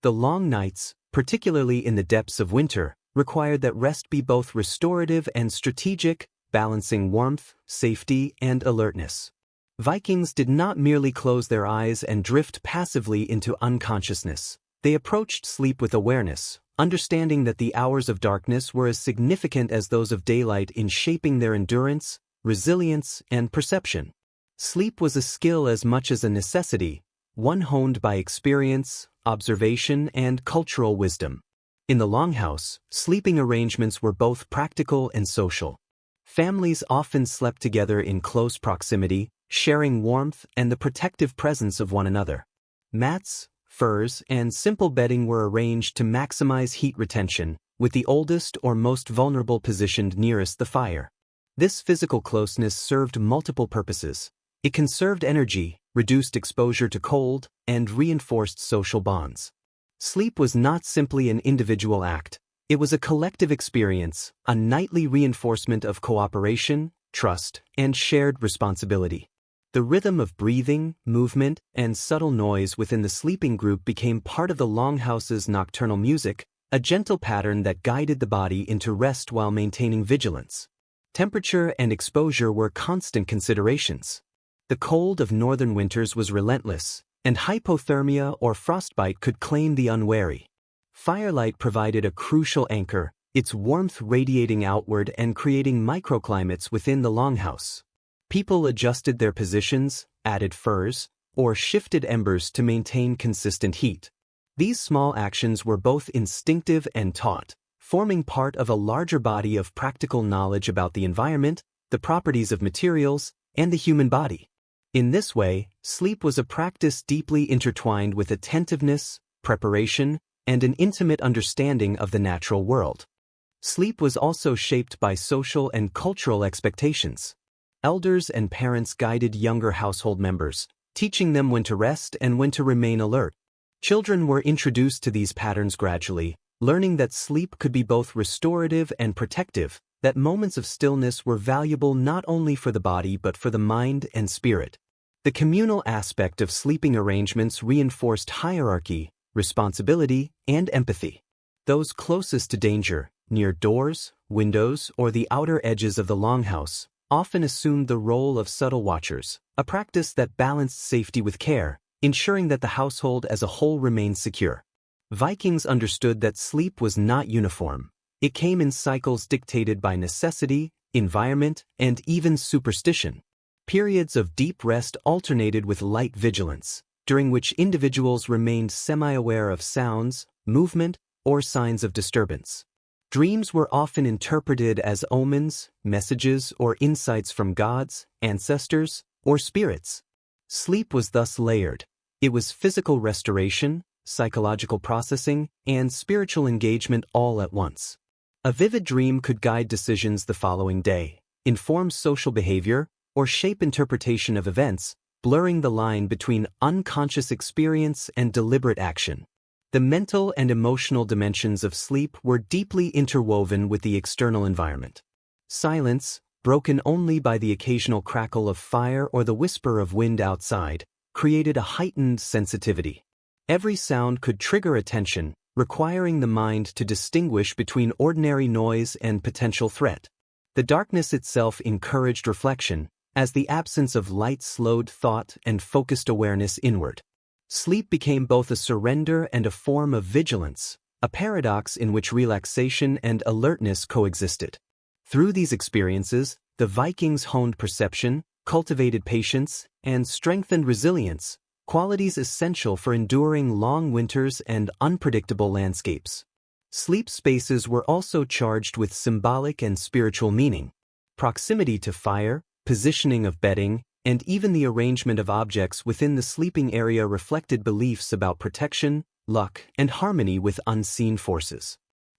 The long nights, particularly in the depths of winter, required that rest be both restorative and strategic, balancing warmth, safety, and alertness. Vikings did not merely close their eyes and drift passively into unconsciousness. They approached sleep with awareness, understanding that the hours of darkness were as significant as those of daylight in shaping their endurance, resilience, and perception. Sleep was a skill as much as a necessity, one honed by experience, observation, and cultural wisdom. In the longhouse, sleeping arrangements were both practical and social. Families often slept together in close proximity, sharing warmth and the protective presence of one another. Mats, furs, and simple bedding were arranged to maximize heat retention, with the oldest or most vulnerable positioned nearest the fire. This physical closeness served multiple purposes. It conserved energy, reduced exposure to cold, and reinforced social bonds. Sleep was not simply an individual act. It was a collective experience, a nightly reinforcement of cooperation, trust, and shared responsibility. The rhythm of breathing, movement, and subtle noise within the sleeping group became part of the longhouse's nocturnal music, a gentle pattern that guided the body into rest while maintaining vigilance. Temperature and exposure were constant considerations. The cold of northern winters was relentless, and hypothermia or frostbite could claim the unwary. Firelight provided a crucial anchor, its warmth radiating outward and creating microclimates within the longhouse. People adjusted their positions, added furs, or shifted embers to maintain consistent heat. These small actions were both instinctive and taught, forming part of a larger body of practical knowledge about the environment, the properties of materials, and the human body. In this way, sleep was a practice deeply intertwined with attentiveness, preparation, and an intimate understanding of the natural world. Sleep was also shaped by social and cultural expectations. Elders and parents guided younger household members, teaching them when to rest and when to remain alert. Children were introduced to these patterns gradually, learning that sleep could be both restorative and protective, that moments of stillness were valuable not only for the body but for the mind and spirit. The communal aspect of sleeping arrangements reinforced hierarchy, responsibility, and empathy. Those closest to danger, near doors, windows, or the outer edges of the longhouse, often assumed the role of subtle watchers, a practice that balanced safety with care, ensuring that the household as a whole remained secure. Vikings understood that sleep was not uniform. It came in cycles dictated by necessity, environment, and even superstition. Periods of deep rest alternated with light vigilance, during which individuals remained semi-aware of sounds, movement, or signs of disturbance. Dreams were often interpreted as omens, messages, or insights from gods, ancestors, or spirits. Sleep was thus layered. It was physical restoration, psychological processing, and spiritual engagement all at once. A vivid dream could guide decisions the following day, inform social behavior, or shape interpretation of events, blurring the line between unconscious experience and deliberate action. The mental and emotional dimensions of sleep were deeply interwoven with the external environment. Silence, broken only by the occasional crackle of fire or the whisper of wind outside, created a heightened sensitivity. Every sound could trigger attention, requiring the mind to distinguish between ordinary noise and potential threat. The darkness itself encouraged reflection, as the absence of light slowed thought and focused awareness inward. Sleep became both a surrender and a form of vigilance, a paradox in which relaxation and alertness coexisted. Through these experiences, the Vikings honed perception, cultivated patience, and strengthened resilience, qualities essential for enduring long winters and unpredictable landscapes. Sleep spaces were also charged with symbolic and spiritual meaning. Proximity to fire, positioning of bedding, and even the arrangement of objects within the sleeping area reflected beliefs about protection, luck, and harmony with unseen forces.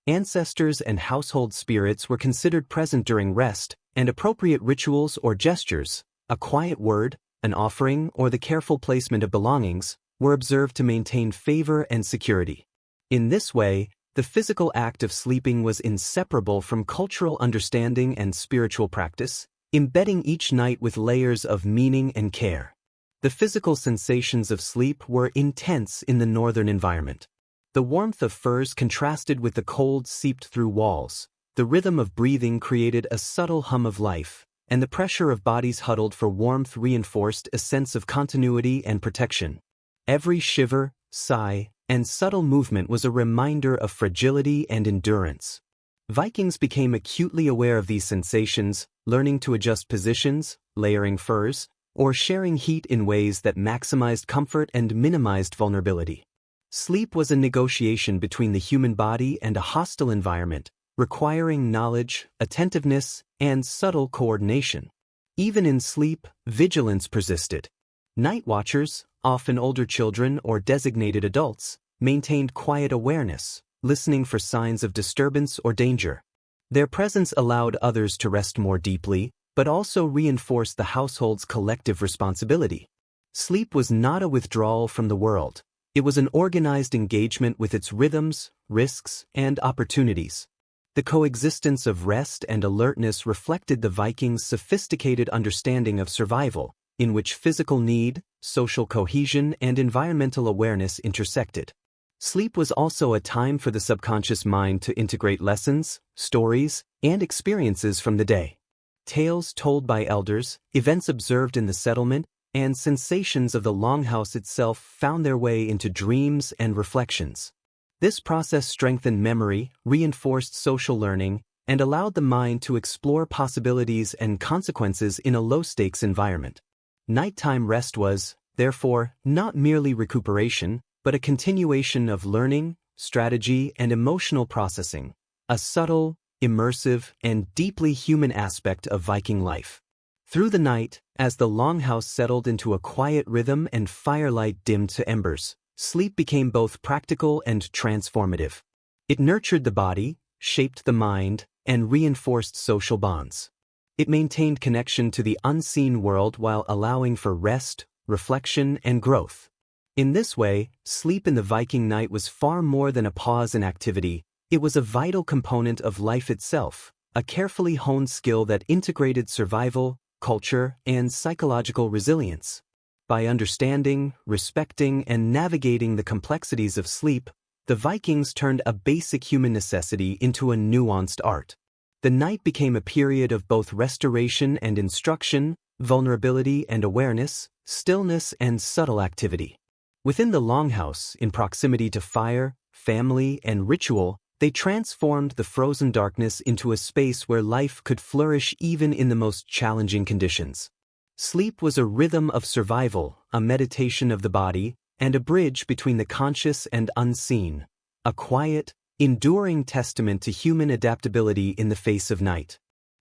Ancestors and household spirits were considered present during rest, and appropriate rituals or gestures, a quiet word, an offering, or the careful placement of belongings, were observed to maintain favor and security. In this way, the physical act of sleeping was inseparable from cultural understanding and spiritual practice, embedding each night with layers of meaning and care. The physical sensations of sleep were intense in the northern environment. The warmth of furs contrasted with the cold seeped through walls. The rhythm of breathing created a subtle hum of life, and the pressure of bodies huddled for warmth reinforced a sense of continuity and protection. Every shiver, sigh, and subtle movement was a reminder of fragility and endurance. Vikings became acutely aware of these sensations, learning to adjust positions, layering furs, or sharing heat in ways that maximized comfort and minimized vulnerability. Sleep was a negotiation between the human body and a hostile environment, requiring knowledge, attentiveness, and subtle coordination. Even in sleep, vigilance persisted. Night watchers, often older children or designated adults, maintained quiet awareness, listening for signs of disturbance or danger. Their presence allowed others to rest more deeply, but also reinforced the household's collective responsibility. Sleep was not a withdrawal from the world. It was an organized engagement with its rhythms, risks, and opportunities. The coexistence of rest and alertness reflected the Vikings' sophisticated understanding of survival, in which physical need, social cohesion, and environmental awareness intersected. Sleep was also a time for the subconscious mind to integrate lessons, stories, and experiences from the day. Tales told by elders, events observed in the settlement, and sensations of the longhouse itself found their way into dreams and reflections. This process strengthened memory, reinforced social learning, and allowed the mind to explore possibilities and consequences in a low-stakes environment. Nighttime rest was, therefore, not merely recuperation, but a continuation of learning, strategy, and emotional processing, a subtle, immersive, and deeply human aspect of Viking life. Through the night, as the longhouse settled into a quiet rhythm and firelight dimmed to embers, sleep became both practical and transformative. It nurtured the body, shaped the mind, and reinforced social bonds. It maintained connection to the unseen world while allowing for rest, reflection, and growth. In this way, sleep in the Viking night was far more than a pause in activity. It was a vital component of life itself, a carefully honed skill that integrated survival, culture, and psychological resilience. By understanding, respecting, and navigating the complexities of sleep, the Vikings turned a basic human necessity into a nuanced art. The night became a period of both restoration and instruction, vulnerability and awareness, stillness and subtle activity. Within the longhouse, in proximity to fire, family, and ritual, they transformed the frozen darkness into a space where life could flourish even in the most challenging conditions. Sleep was a rhythm of survival, a meditation of the body, and a bridge between the conscious and unseen, a quiet, enduring testament to human adaptability in the face of night.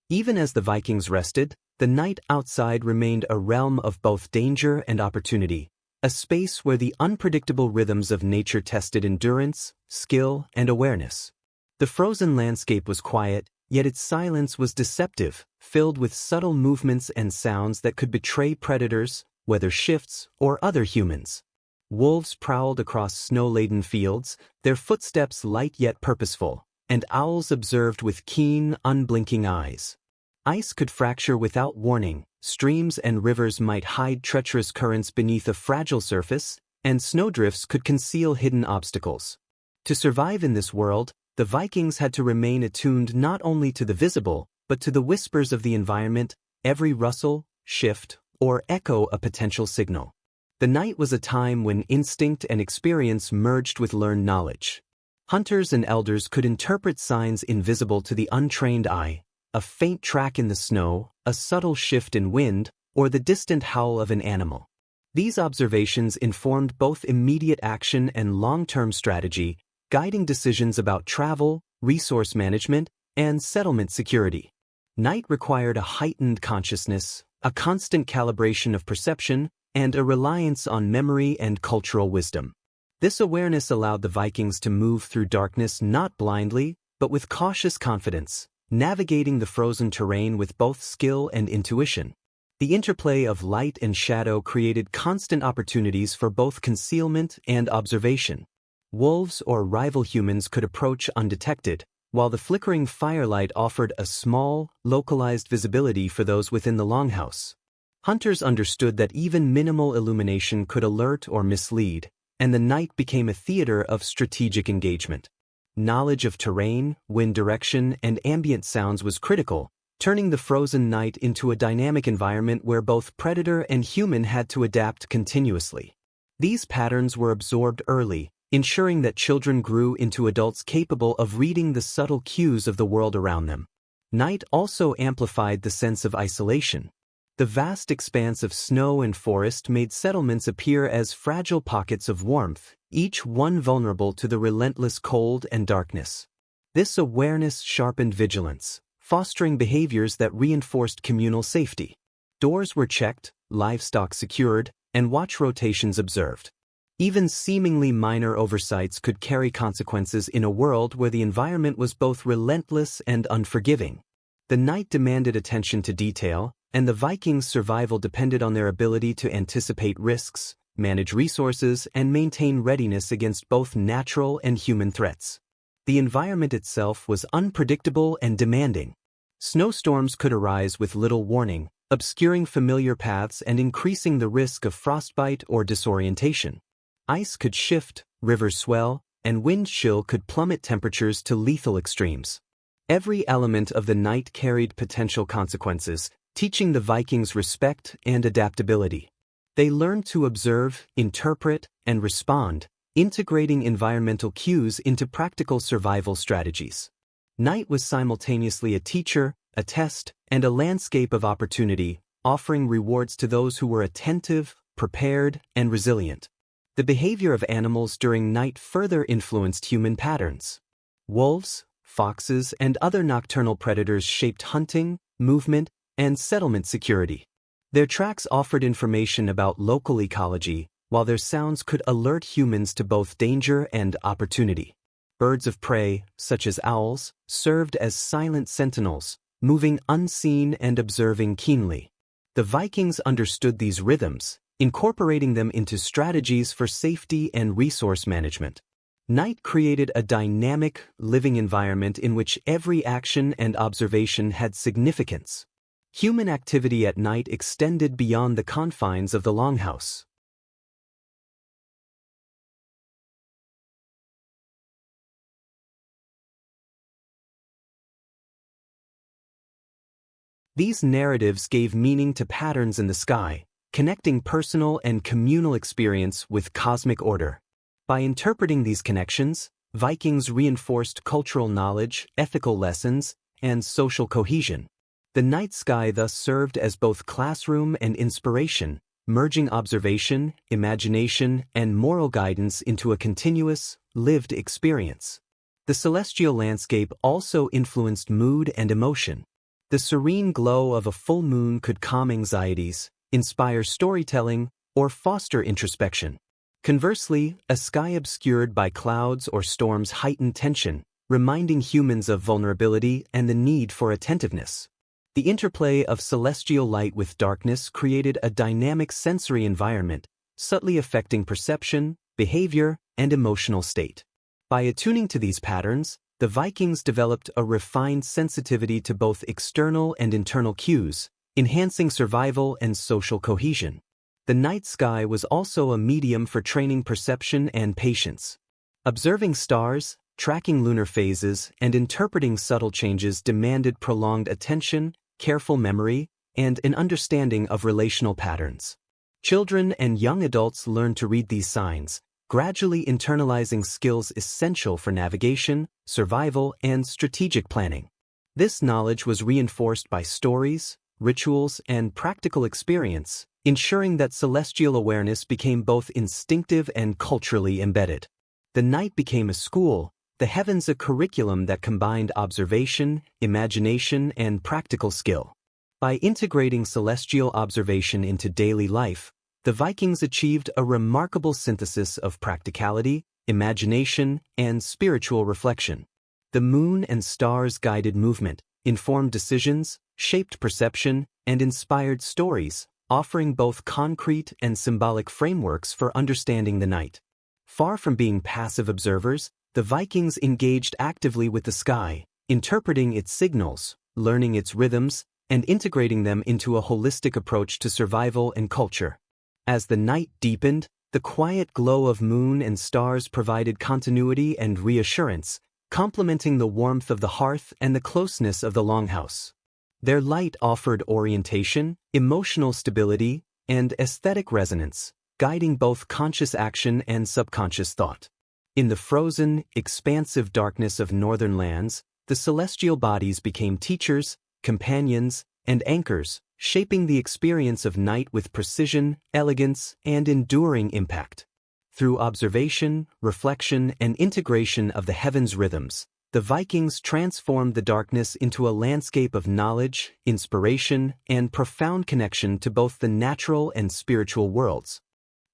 Even as the Vikings rested, the night outside remained a realm of both danger and opportunity, a space where the unpredictable rhythms of nature tested endurance, skill, and awareness. The frozen landscape was quiet, yet its silence was deceptive, filled with subtle movements and sounds that could betray predators, whether shifts or other humans. Wolves prowled across snow-laden fields, their footsteps light yet purposeful, and owls observed with keen, unblinking eyes. Ice could fracture without warning, streams and rivers might hide treacherous currents beneath a fragile surface, and snowdrifts could conceal hidden obstacles. To survive in this world, the Vikings had to remain attuned not only to the visible, but to the whispers of the environment, every rustle, shift, or echo a potential signal. The night was a time when instinct and experience merged with learned knowledge. Hunters and elders could interpret signs invisible to the untrained eye, a faint track in the snow, a subtle shift in wind, or the distant howl of an animal. These observations informed both immediate action and long-term strategy, guiding decisions about travel, resource management, and settlement security. Night required a heightened consciousness, a constant calibration of perception, and a reliance on memory and cultural wisdom. This awareness allowed the Vikings to move through darkness not blindly, but with cautious confidence, navigating the frozen terrain with both skill and intuition. The interplay of light and shadow created constant opportunities for both concealment and observation. Wolves or rival humans could approach undetected, while the flickering firelight offered a small, localized visibility for those within the longhouse. Hunters understood that even minimal illumination could alert or mislead, and the night became a theater of strategic engagement. Knowledge of terrain, wind direction, and ambient sounds was critical, turning the frozen night into a dynamic environment where both predator and human had to adapt continuously. These patterns were absorbed early, ensuring that children grew into adults capable of reading the subtle cues of the world around them. Night also amplified the sense of isolation. The vast expanse of snow and forest made settlements appear as fragile pockets of warmth, each one vulnerable to the relentless cold and darkness. This awareness sharpened vigilance, fostering behaviors that reinforced communal safety. Doors were checked, livestock secured, and watch rotations observed. Even seemingly minor oversights could carry consequences in a world where the environment was both relentless and unforgiving. The night demanded attention to detail, and the Vikings' survival depended on their ability to anticipate risks, manage resources, and maintain readiness against both natural and human threats. The environment itself was unpredictable and demanding. Snowstorms could arise with little warning, obscuring familiar paths and increasing the risk of frostbite or disorientation. Ice could shift, rivers swell, and wind chill could plummet temperatures to lethal extremes. Every element of the night carried potential consequences, teaching the Vikings respect and adaptability. They learned to observe, interpret, and respond, integrating environmental cues into practical survival strategies. Night was simultaneously a teacher, a test, and a landscape of opportunity, offering rewards to those who were attentive, prepared, and resilient. The behavior of animals during night further influenced human patterns. Wolves, foxes, and other nocturnal predators shaped hunting, movement, and settlement security. Their tracks offered information about local ecology, while their sounds could alert humans to both danger and opportunity. Birds of prey, such as owls, served as silent sentinels, moving unseen and observing keenly. The Vikings understood these rhythms, incorporating them into strategies for safety and resource management. Night created a dynamic, living environment in which every action and observation had significance. Human activity at night extended beyond the confines of the longhouse. These narratives gave meaning to patterns in the sky, connecting personal and communal experience with cosmic order. By interpreting these connections, Vikings reinforced cultural knowledge, ethical lessons, and social cohesion. The night sky thus served as both classroom and inspiration, merging observation, imagination, and moral guidance into a continuous, lived experience. The celestial landscape also influenced mood and emotion. The serene glow of a full moon could calm anxieties, inspire storytelling, or foster introspection. Conversely, a sky obscured by clouds or storms heightened tension, reminding humans of vulnerability and the need for attentiveness. The interplay of celestial light with darkness created a dynamic sensory environment, subtly affecting perception, behavior, and emotional state. By attuning to these patterns, the Vikings developed a refined sensitivity to both external and internal cues, enhancing survival and social cohesion. The night sky was also a medium for training perception and patience. Observing stars, tracking lunar phases, and interpreting subtle changes demanded prolonged attention, careful memory, and an understanding of relational patterns. Children and young adults learned to read these signs, gradually internalizing skills essential for navigation, survival, and strategic planning. This knowledge was reinforced by stories, rituals, and practical experience, ensuring that celestial awareness became both instinctive and culturally embedded. The night became a school, the heavens a curriculum that combined observation, imagination, and practical skill. By integrating celestial observation into daily life, the the Vikings achieved a remarkable synthesis of practicality, imagination, and spiritual reflection. The moon and stars guided movement, informed decisions, shaped perception, and inspired stories, offering both concrete and symbolic frameworks for understanding the night. Far from being passive observers, the Vikings engaged actively with the sky, interpreting its signals, learning its rhythms, and integrating them into a holistic approach to survival and culture. As the night deepened, the quiet glow of moon and stars provided continuity and reassurance, complementing the warmth of the hearth and the closeness of the longhouse. Their light offered orientation, emotional stability, and aesthetic resonance, guiding both conscious action and subconscious thought. In the frozen, expansive darkness of northern lands, the celestial bodies became teachers, companions, and anchors, shaping the experience of night with precision, elegance, and enduring impact. Through observation, reflection, and integration of the heavens' rhythms, the Vikings transformed the darkness into a landscape of knowledge, inspiration, and profound connection to both the natural and spiritual worlds.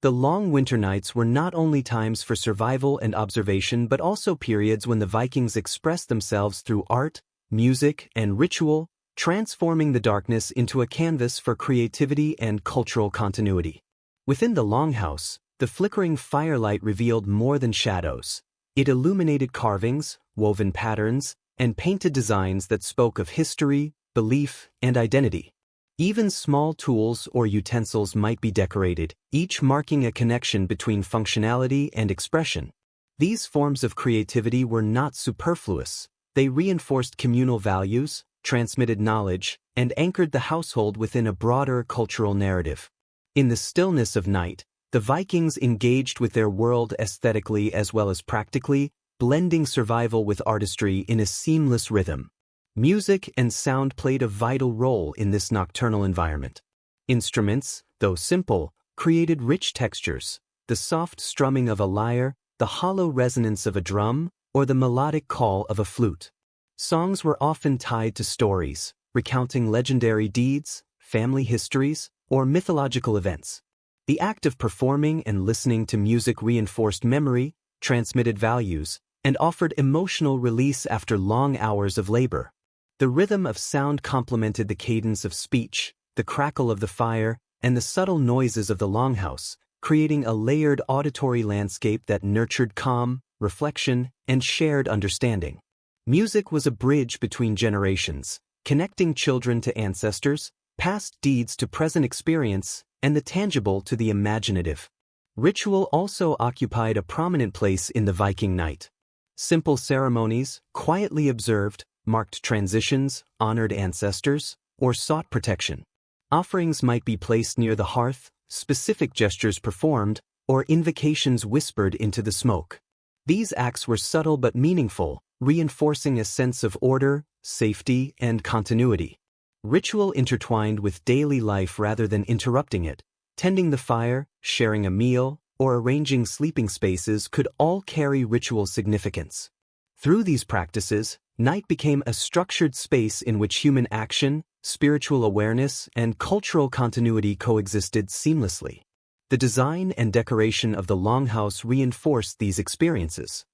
The long winter nights were not only times for survival and observation but also periods when the Vikings expressed themselves through art, music, and ritual, transforming the darkness into a canvas for creativity and cultural continuity. Within the longhouse, the flickering firelight revealed more than shadows. It illuminated carvings, woven patterns, and painted designs that spoke of history, belief, and identity. Even small tools or utensils might be decorated, each marking a connection between functionality and expression. These forms of creativity were not superfluous. They reinforced communal values, transmitted knowledge, and anchored the household within a broader cultural narrative. In the stillness of night, the Vikings engaged with their world aesthetically as well as practically, blending survival with artistry in a seamless rhythm. Music and sound played a vital role in this nocturnal environment. Instruments, though simple, created rich textures, the soft strumming of a lyre, the hollow resonance of a drum, or the melodic call of a flute. Songs were often tied to stories, recounting legendary deeds, family histories, or mythological events. The act of performing and listening to music reinforced memory, transmitted values, and offered emotional release after long hours of labor. The rhythm of sound complemented the cadence of speech, the crackle of the fire, and the subtle noises of the longhouse, creating a layered auditory landscape that nurtured calm, reflection, and shared understanding. Music was a bridge between generations, connecting children to ancestors, past deeds to present experience, and the tangible to the imaginative. Ritual also occupied a prominent place in the Viking night. Simple ceremonies, quietly observed, marked transitions, honored ancestors, or sought protection. Offerings might be placed near the hearth, specific gestures performed, or invocations whispered into the smoke. These acts were subtle but meaningful, reinforcing a sense of order, safety, and continuity. Ritual intertwined with daily life rather than interrupting it. Tending the fire, sharing a meal, or arranging sleeping spaces could all carry ritual significance. Through these practices, night became a structured space in which human action, spiritual awareness, and cultural continuity coexisted seamlessly. The design and decoration of the longhouse reinforced these experiences.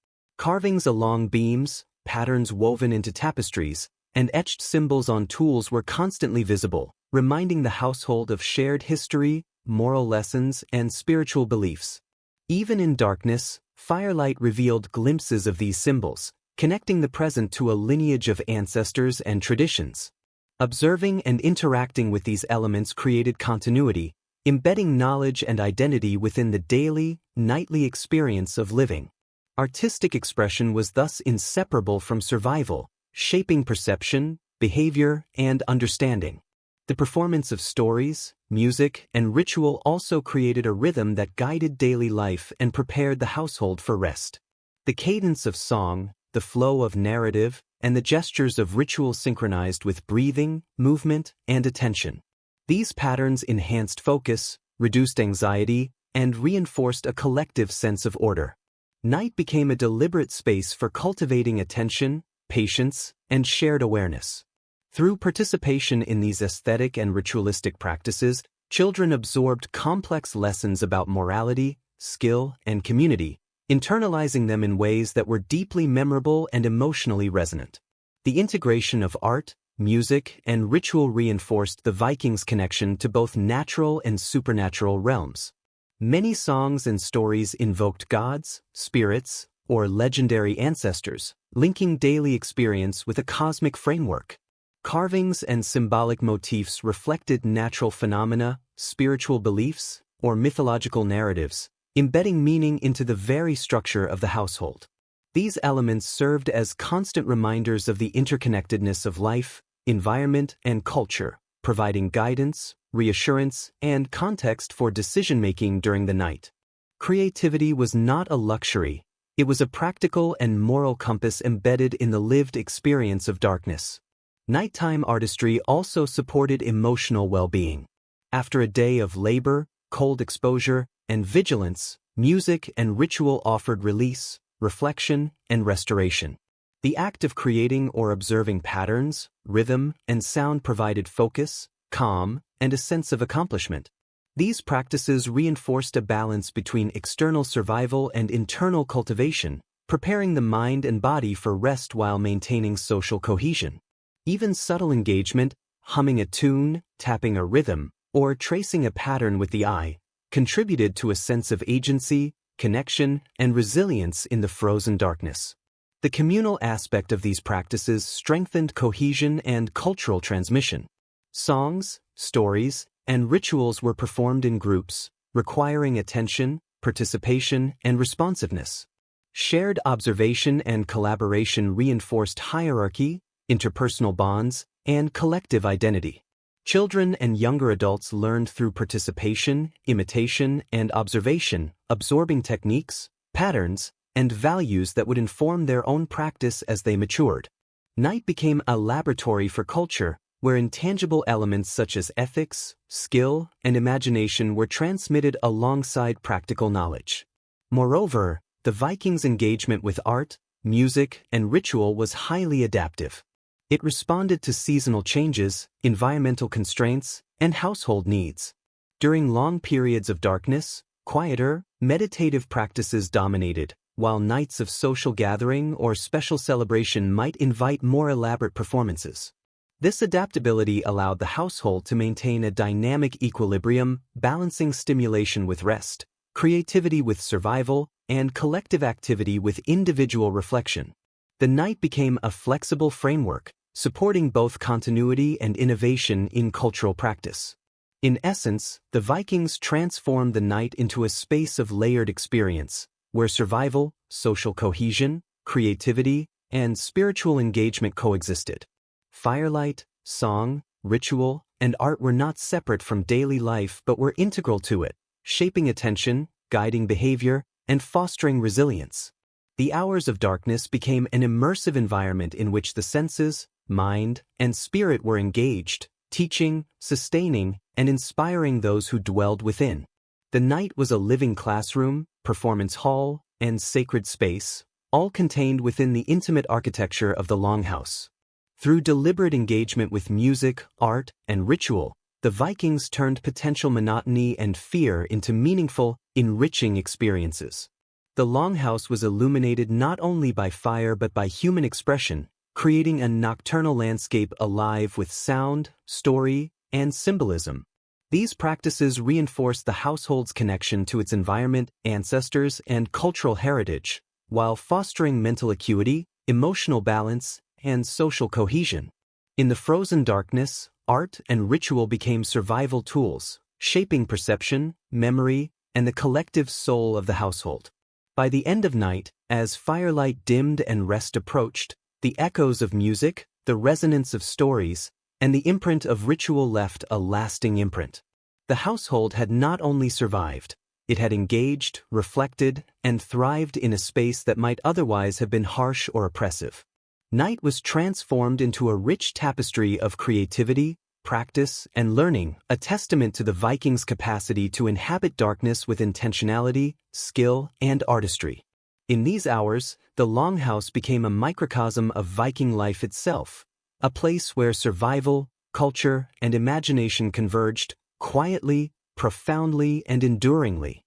Carvings along beams, patterns woven into tapestries, and etched symbols on tools were constantly visible, reminding the household of shared history, moral lessons, and spiritual beliefs. Even in darkness, firelight revealed glimpses of these symbols, connecting the present to a lineage of ancestors and traditions. Observing and interacting with these elements created continuity, embedding knowledge and identity within the daily, nightly experience of living. Artistic expression was thus inseparable from survival, shaping perception, behavior, and understanding. The performance of stories, music, and ritual also created a rhythm that guided daily life and prepared the household for rest. The cadence of song, the flow of narrative, and the gestures of ritual synchronized with breathing, movement, and attention. These patterns enhanced focus, reduced anxiety, and reinforced a collective sense of order. Night became a deliberate space for cultivating attention, patience, and shared awareness. Through participation in these aesthetic and ritualistic practices, Children absorbed complex lessons about morality, skill, and community, internalizing them in ways that were deeply memorable and emotionally resonant. The integration of art, music, and ritual reinforced the Vikings' connection to both natural and supernatural realms. Many songs and stories invoked gods, spirits, or legendary ancestors, linking daily experience with a cosmic framework. Carvings and symbolic motifs reflected natural phenomena, spiritual beliefs, or mythological narratives, embedding meaning into the very structure of the household. These elements served as constant reminders of the interconnectedness of life, environment, and culture, providing guidance, reassurance, and context for decision-making during the night. Creativity was not a luxury, it was a practical and moral compass embedded in the lived experience of darkness. Nighttime artistry also supported emotional well-being. After a day of labor, cold exposure, and vigilance, music and ritual offered release, reflection, and restoration. The act of creating or observing patterns, rhythm, and sound provided focus, calm, and a sense of accomplishment. These practices reinforced a balance between external survival and internal cultivation, preparing the mind and body for rest while maintaining social cohesion. Even subtle engagement, humming a tune, tapping a rhythm, or tracing a pattern with the eye, contributed to a sense of agency, connection, and resilience in the frozen darkness. The communal aspect of these practices strengthened cohesion and cultural transmission. Songs, stories, and rituals were performed in groups, requiring attention, participation, and responsiveness. Shared observation and collaboration reinforced hierarchy, interpersonal bonds, and collective identity. Children and younger adults learned through participation, imitation, and observation, absorbing techniques, patterns, and values that would inform their own practice as they matured. Night became a laboratory for culture, where intangible elements such as ethics, skill, and imagination were transmitted alongside practical knowledge. Moreover, the Vikings' engagement with art, music, and ritual was highly adaptive. It responded to seasonal changes, environmental constraints, and household needs. During long periods of darkness, quieter, meditative practices dominated, while nights of social gathering or special celebration might invite more elaborate performances. This adaptability allowed the household to maintain a dynamic equilibrium, balancing stimulation with rest, creativity with survival, and collective activity with individual reflection. The night became a flexible framework, supporting both continuity and innovation in cultural practice. In essence, the Vikings transformed the night into a space of layered experience, where survival, social cohesion, creativity, and spiritual engagement coexisted. Firelight, song, ritual, and art were not separate from daily life but were integral to it, shaping attention, guiding behavior, and fostering resilience. The hours of darkness became an immersive environment in which the senses, mind, and spirit were engaged, teaching, sustaining, and inspiring those who dwelled within. The night was a living classroom, performance hall, and sacred space, all contained within the intimate architecture of the longhouse. Through deliberate engagement with music, art, and ritual, the Vikings turned potential monotony and fear into meaningful, enriching experiences. The longhouse was illuminated not only by fire but by human expression, creating a nocturnal landscape alive with sound, story, and symbolism. These practices reinforced the household's connection to its environment, ancestors, and cultural heritage, while fostering mental acuity, emotional balance, and social cohesion. In the frozen darkness, art and ritual became survival tools, shaping perception, memory, and the collective soul of the household. By the end of night, as firelight dimmed and rest approached, the echoes of music, the resonance of stories, and the imprint of ritual left a lasting imprint. The household had not only survived, it had engaged, reflected, and thrived in a space that might otherwise have been harsh or oppressive. Night was transformed into a rich tapestry of creativity, practice, and learning, a testament to the Vikings' capacity to inhabit darkness with intentionality, skill, and artistry. In these hours, the longhouse became a microcosm of Viking life itself, a place where survival, culture, and imagination converged, quietly, profoundly, and enduringly.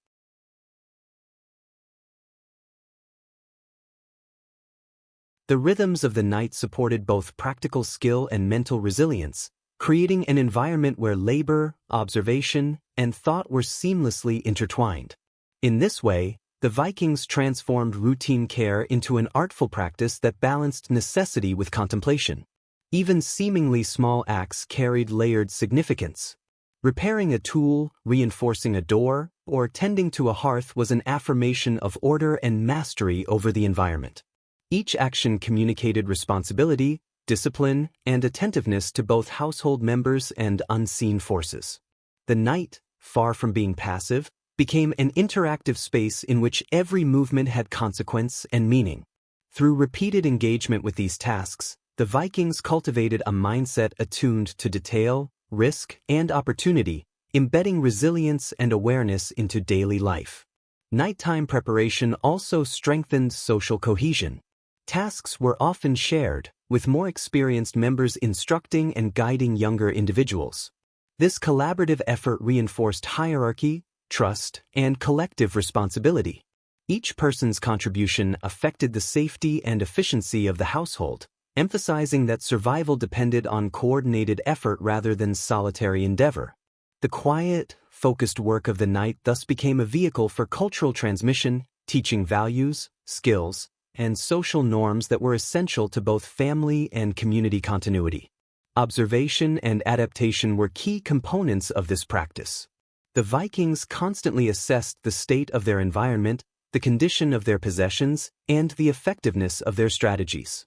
The rhythms of the night supported both practical skill and mental resilience, creating an environment where labor, observation, and thought were seamlessly intertwined. In this way, the Vikings transformed routine care into an artful practice that balanced necessity with contemplation. Even seemingly small acts carried layered significance. Repairing a tool, reinforcing a door, or tending to a hearth was an affirmation of order and mastery over the environment. Each action communicated responsibility, discipline, and attentiveness to both household members and unseen forces. The night, far from being passive, became an interactive space in which every movement had consequence and meaning. Through repeated engagement with these tasks, the Vikings cultivated a mindset attuned to detail, risk, and opportunity, embedding resilience and awareness into daily life. Nighttime preparation also strengthened social cohesion. Tasks were often shared, with more experienced members instructing and guiding younger individuals. This collaborative effort reinforced hierarchy, trust, and collective responsibility. Each person's contribution affected the safety and efficiency of the household, emphasizing that survival depended on coordinated effort rather than solitary endeavor. The quiet, focused work of the night thus became a vehicle for cultural transmission, teaching values, skills, and social norms that were essential to both family and community continuity. Observation and adaptation were key components of this practice. The Vikings constantly assessed the state of their environment, the condition of their possessions, and the effectiveness of their strategies.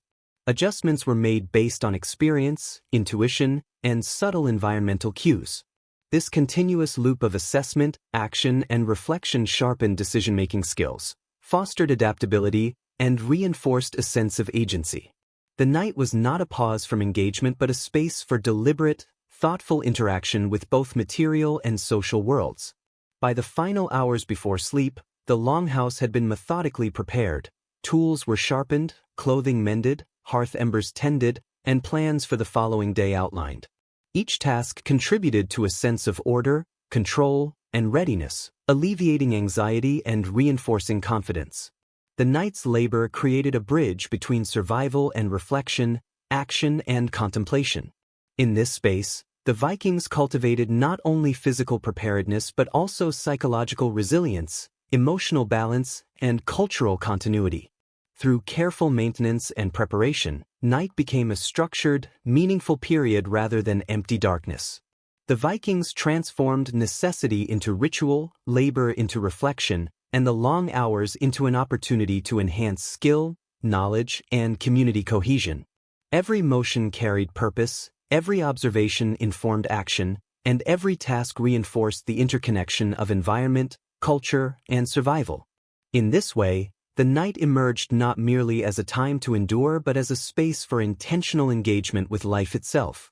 Adjustments were made based on experience, intuition, and subtle environmental cues. This continuous loop of assessment, action, and reflection sharpened decision-making skills, fostered adaptability, and reinforced a sense of agency. The night was not a pause from engagement but a space for deliberate, thoughtful interaction with both material and social worlds. By the final hours before sleep, the longhouse had been methodically prepared, tools were sharpened, clothing mended, hearth embers tended, and plans for the following day outlined. Each task contributed to a sense of order, control, and readiness, alleviating anxiety and reinforcing confidence. The night's labor created a bridge between survival and reflection, action and contemplation. In this space, the Vikings cultivated not only physical preparedness but also psychological resilience, emotional balance, and cultural continuity. Through careful maintenance and preparation, night became a structured, meaningful period rather than empty darkness. The Vikings transformed necessity into ritual, labor into reflection, and the long hours into an opportunity to enhance skill, knowledge, and community cohesion. Every motion carried purpose, every observation informed action, and every task reinforced the interconnection of environment, culture, and survival. In this way, the night emerged not merely as a time to endure but as a space for intentional engagement with life itself.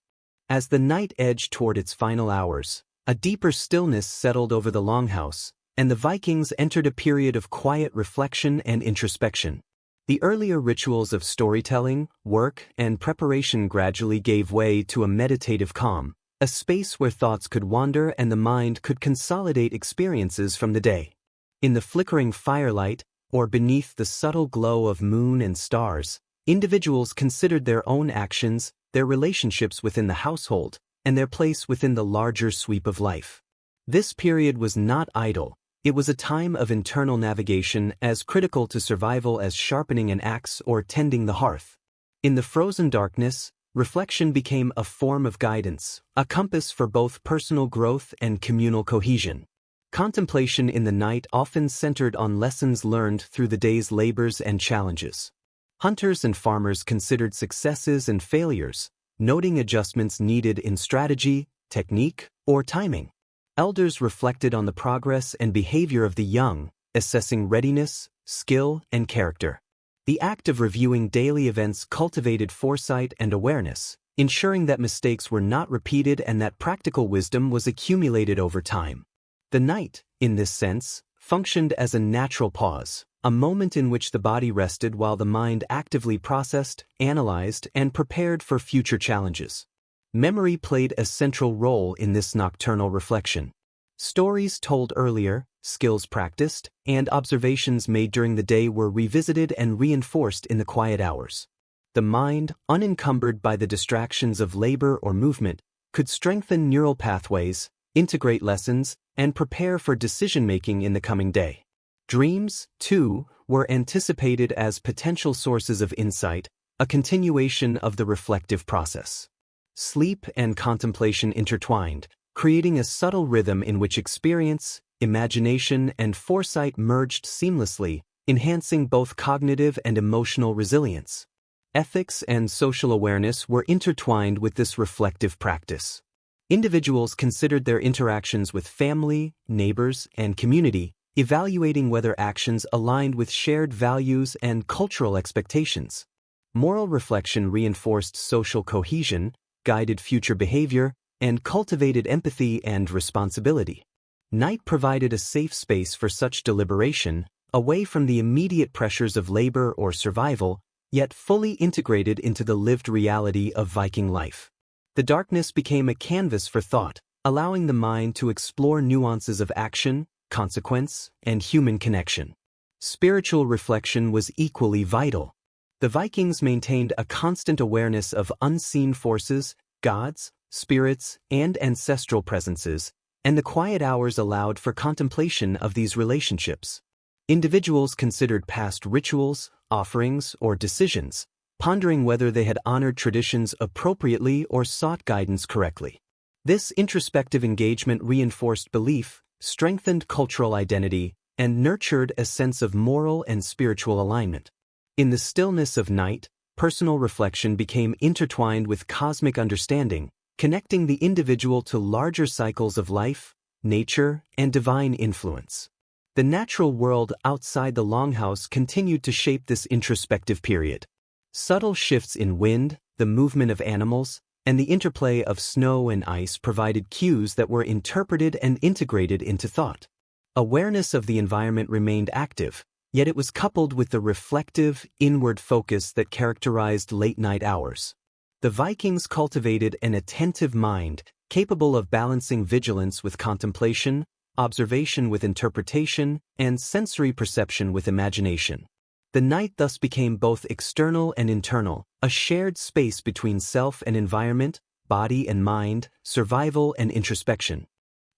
As the night edged toward its final hours, a deeper stillness settled over the longhouse, and the Vikings entered a period of quiet reflection and introspection. The earlier rituals of storytelling, work, and preparation gradually gave way to a meditative calm, a space where thoughts could wander and the mind could consolidate experiences from the day. In the flickering firelight, or beneath the subtle glow of moon and stars, individuals considered their own actions, their relationships within the household, and their place within the larger sweep of life. This period was not idle. It was a time of internal navigation as critical to survival as sharpening an axe or tending the hearth. In the frozen darkness, reflection became a form of guidance, a compass for both personal growth and communal cohesion. Contemplation in the night often centered on lessons learned through the day's labors and challenges. Hunters and farmers considered successes and failures, noting adjustments needed in strategy, technique, or timing. Elders reflected on the progress and behavior of the young, assessing readiness, skill, and character. The act of reviewing daily events cultivated foresight and awareness, ensuring that mistakes were not repeated and that practical wisdom was accumulated over time. The night, in this sense, functioned as a natural pause, a moment in which the body rested while the mind actively processed, analyzed, and prepared for future challenges. Memory played a central role in this nocturnal reflection. Stories told earlier, skills practiced, and observations made during the day were revisited and reinforced in the quiet hours. The mind, unencumbered by the distractions of labor or movement, could strengthen neural pathways, integrate lessons, and prepare for decision-making in the coming day. Dreams, too, were anticipated as potential sources of insight, a continuation of the reflective process. Sleep and contemplation intertwined, creating a subtle rhythm in which experience, imagination, and foresight merged seamlessly, enhancing both cognitive and emotional resilience. Ethics and social awareness were intertwined with this reflective practice. Individuals considered their interactions with family, neighbors, and community, evaluating whether actions aligned with shared values and cultural expectations. Moral reflection reinforced social cohesion, guided future behavior, and cultivated empathy and responsibility. Night provided a safe space for such deliberation, away from the immediate pressures of labor or survival, yet fully integrated into the lived reality of Viking life. The darkness became a canvas for thought, allowing the mind to explore nuances of action, consequence, and human connection. Spiritual reflection was equally vital. The Vikings maintained a constant awareness of unseen forces, gods, spirits, and ancestral presences, and the quiet hours allowed for contemplation of these relationships. Individuals considered past rituals, offerings, or decisions, pondering whether they had honored traditions appropriately or sought guidance correctly. This introspective engagement reinforced belief, strengthened cultural identity, and nurtured a sense of moral and spiritual alignment. In the stillness of night, personal reflection became intertwined with cosmic understanding, connecting the individual to larger cycles of life, nature, and divine influence. The natural world outside the longhouse continued to shape this introspective period. Subtle shifts in wind, the movement of animals, and the interplay of snow and ice provided cues that were interpreted and integrated into thought. Awareness of the environment remained active, yet it was coupled with the reflective, inward focus that characterized late-night hours. The Vikings cultivated an attentive mind, capable of balancing vigilance with contemplation, observation with interpretation, and sensory perception with imagination. The night thus became both external and internal, a shared space between self and environment, body and mind, survival and introspection.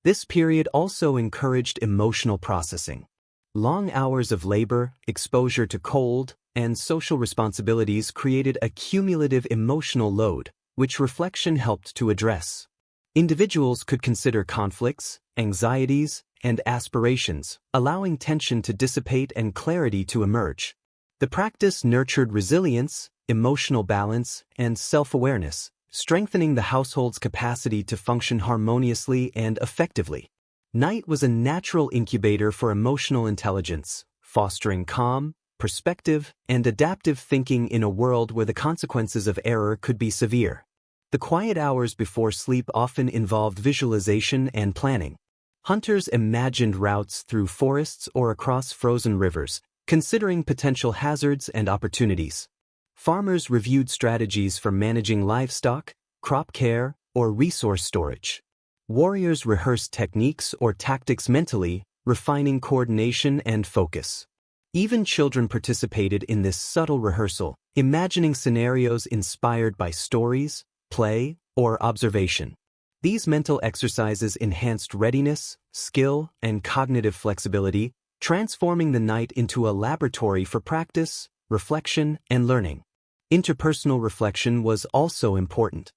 This period also encouraged emotional processing. Long hours of labor, exposure to cold, and social responsibilities created a cumulative emotional load, which reflection helped to address. Individuals could consider conflicts, anxieties, and aspirations, allowing tension to dissipate and clarity to emerge. The practice nurtured resilience, emotional balance, and self-awareness, strengthening the household's capacity to function harmoniously and effectively. Night was a natural incubator for emotional intelligence, fostering calm, perspective, and adaptive thinking in a world where the consequences of error could be severe. The quiet hours before sleep often involved visualization and planning. Hunters imagined routes through forests or across frozen rivers, considering potential hazards and opportunities. Farmers reviewed strategies for managing livestock, crop care, or resource storage. Warriors rehearsed techniques or tactics mentally, refining coordination and focus. Even children participated in this subtle rehearsal, imagining scenarios inspired by stories, play, or observation. These mental exercises enhanced readiness, skill, and cognitive flexibility, transforming the night into a laboratory for practice, reflection, and learning. Interpersonal reflection was also important.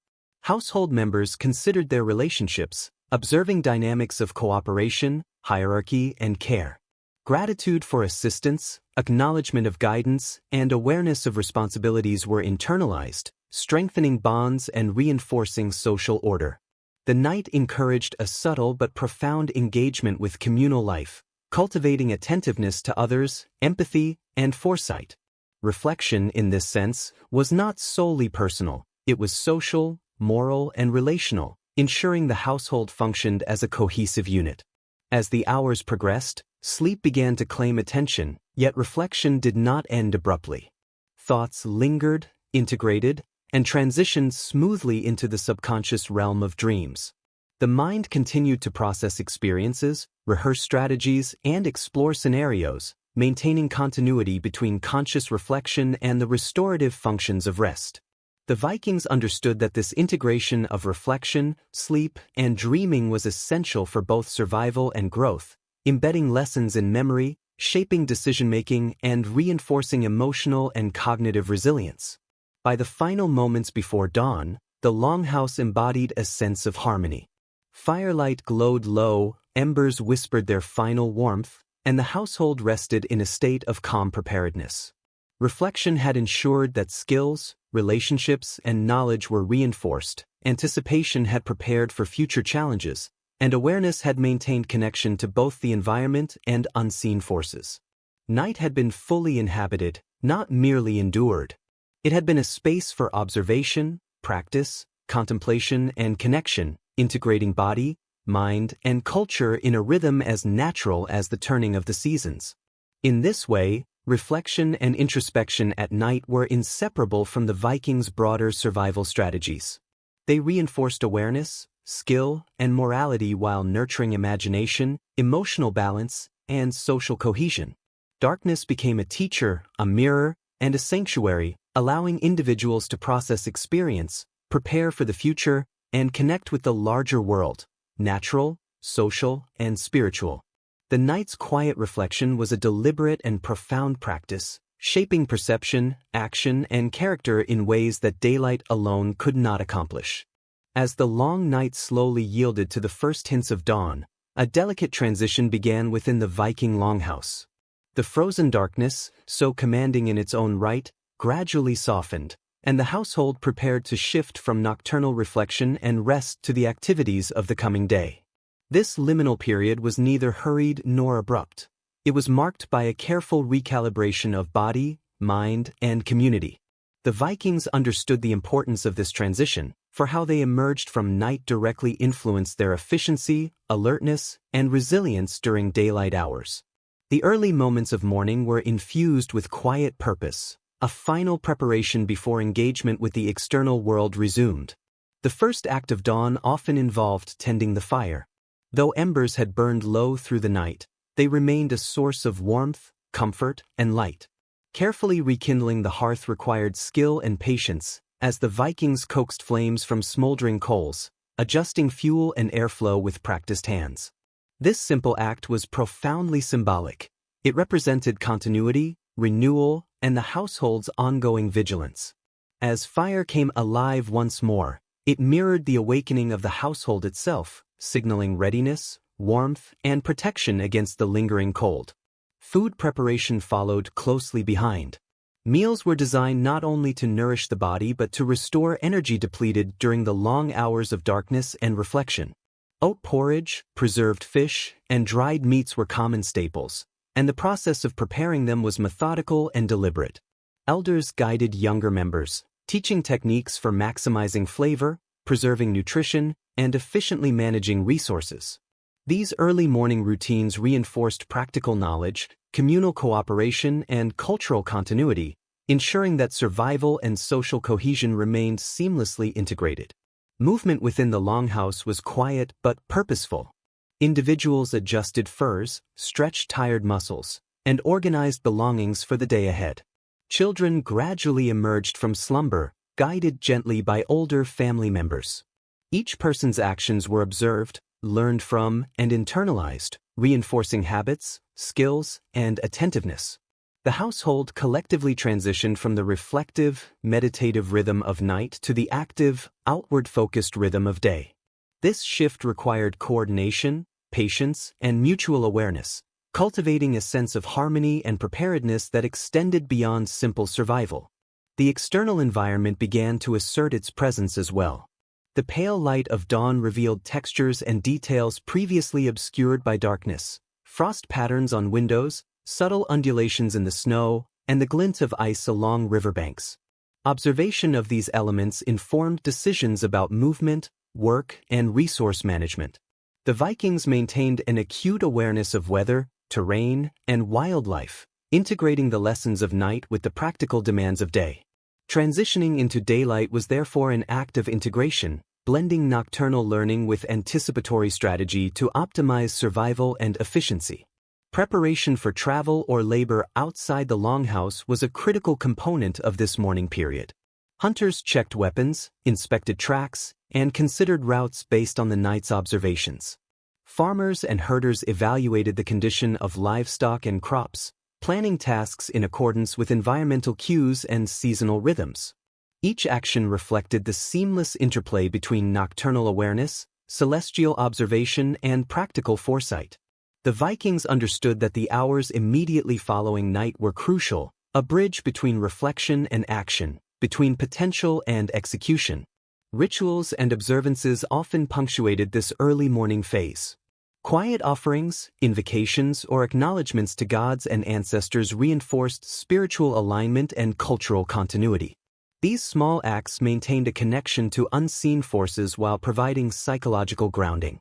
Household members considered their relationships, observing dynamics of cooperation, hierarchy, and care. Gratitude for assistance, acknowledgement of guidance, and awareness of responsibilities were internalized, strengthening bonds and reinforcing social order. The night encouraged a subtle but profound engagement with communal life, cultivating attentiveness to others, empathy, and foresight. Reflection, in this sense, was not solely personal, it was social, moral, and relational, ensuring the household functioned as a cohesive unit. As the hours progressed, sleep began to claim attention, yet reflection did not end abruptly. Thoughts lingered, integrated, and transitioned smoothly into the subconscious realm of dreams. The mind continued to process experiences, rehearse strategies, and explore scenarios, maintaining continuity between conscious reflection and the restorative functions of rest. The Vikings understood that this integration of reflection, sleep, and dreaming was essential for both survival and growth, embedding lessons in memory, shaping decision-making, and reinforcing emotional and cognitive resilience. By the final moments before dawn, the longhouse embodied a sense of harmony. Firelight glowed low, embers whispered their final warmth, and the household rested in a state of calm preparedness. Reflection had ensured that skills, relationships, and knowledge were reinforced, anticipation had prepared for future challenges, and awareness had maintained connection to both the environment and unseen forces. Night had been fully inhabited, not merely endured. It had been a space for observation, practice, contemplation, and connection, integrating body, mind, and culture in a rhythm as natural as the turning of the seasons. In this way, reflection and introspection at night were inseparable from the Vikings' broader survival strategies. They reinforced awareness, skill, and morality while nurturing imagination, emotional balance, and social cohesion. Darkness became a teacher, a mirror, and a sanctuary, allowing individuals to process experience, prepare for the future, and connect with the larger world, natural, social, and spiritual. The night's quiet reflection was a deliberate and profound practice, shaping perception, action, and character in ways that daylight alone could not accomplish. As the long night slowly yielded to the first hints of dawn, a delicate transition began within the Viking longhouse. The frozen darkness, so commanding in its own right, gradually softened, and the household prepared to shift from nocturnal reflection and rest to the activities of the coming day. This liminal period was neither hurried nor abrupt. It was marked by a careful recalibration of body, mind, and community. The Vikings understood the importance of this transition, for how they emerged from night directly influenced their efficiency, alertness, and resilience during daylight hours. The early moments of morning were infused with quiet purpose, a final preparation before engagement with the external world resumed. The first act of dawn often involved tending the fire. Though embers had burned low through the night, they remained a source of warmth, comfort, and light. Carefully rekindling the hearth required skill and patience, as the Vikings coaxed flames from smoldering coals, adjusting fuel and airflow with practiced hands. This simple act was profoundly symbolic. It represented continuity, renewal, and the household's ongoing vigilance. As fire came alive once more, it mirrored the awakening of the household itself, signaling readiness, warmth, and protection against the lingering cold. Food preparation followed closely behind. Meals were designed not only to nourish the body but to restore energy depleted during the long hours of darkness and reflection. Oat porridge, preserved fish, and dried meats were common staples, and the process of preparing them was methodical and deliberate. Elders guided younger members, teaching techniques for maximizing flavor, preserving nutrition, and efficiently managing resources. These early morning routines reinforced practical knowledge, communal cooperation, and cultural continuity, ensuring that survival and social cohesion remained seamlessly integrated. Movement within the longhouse was quiet but purposeful. Individuals adjusted furs, stretched tired muscles, and organized belongings for the day ahead. Children gradually emerged from slumber, guided gently by older family members. Each person's actions were observed, learned from, and internalized, reinforcing habits, skills, and attentiveness. The household collectively transitioned from the reflective, meditative rhythm of night to the active, outward-focused rhythm of day. This shift required coordination, patience, and mutual awareness, cultivating a sense of harmony and preparedness that extended beyond simple survival. The external environment began to assert its presence as well. The pale light of dawn revealed textures and details previously obscured by darkness: frost patterns on windows, subtle undulations in the snow, and the glint of ice along riverbanks. Observation of these elements informed decisions about movement, work, and resource management. The Vikings maintained an acute awareness of weather, terrain, and wildlife, integrating the lessons of night with the practical demands of day. Transitioning into daylight was therefore an act of integration, blending nocturnal learning with anticipatory strategy to optimize survival and efficiency. Preparation for travel or labor outside the longhouse was a critical component of this morning period. Hunters checked weapons, inspected tracks, and considered routes based on the night's observations. Farmers and herders evaluated the condition of livestock and crops, planning tasks in accordance with environmental cues and seasonal rhythms. Each action reflected the seamless interplay between nocturnal awareness, celestial observation, and practical foresight. The Vikings understood that the hours immediately following night were crucial, a bridge between reflection and action, between potential and execution. Rituals and observances often punctuated this early morning phase. Quiet offerings, invocations, or acknowledgments to gods and ancestors reinforced spiritual alignment and cultural continuity. These small acts maintained a connection to unseen forces while providing psychological grounding.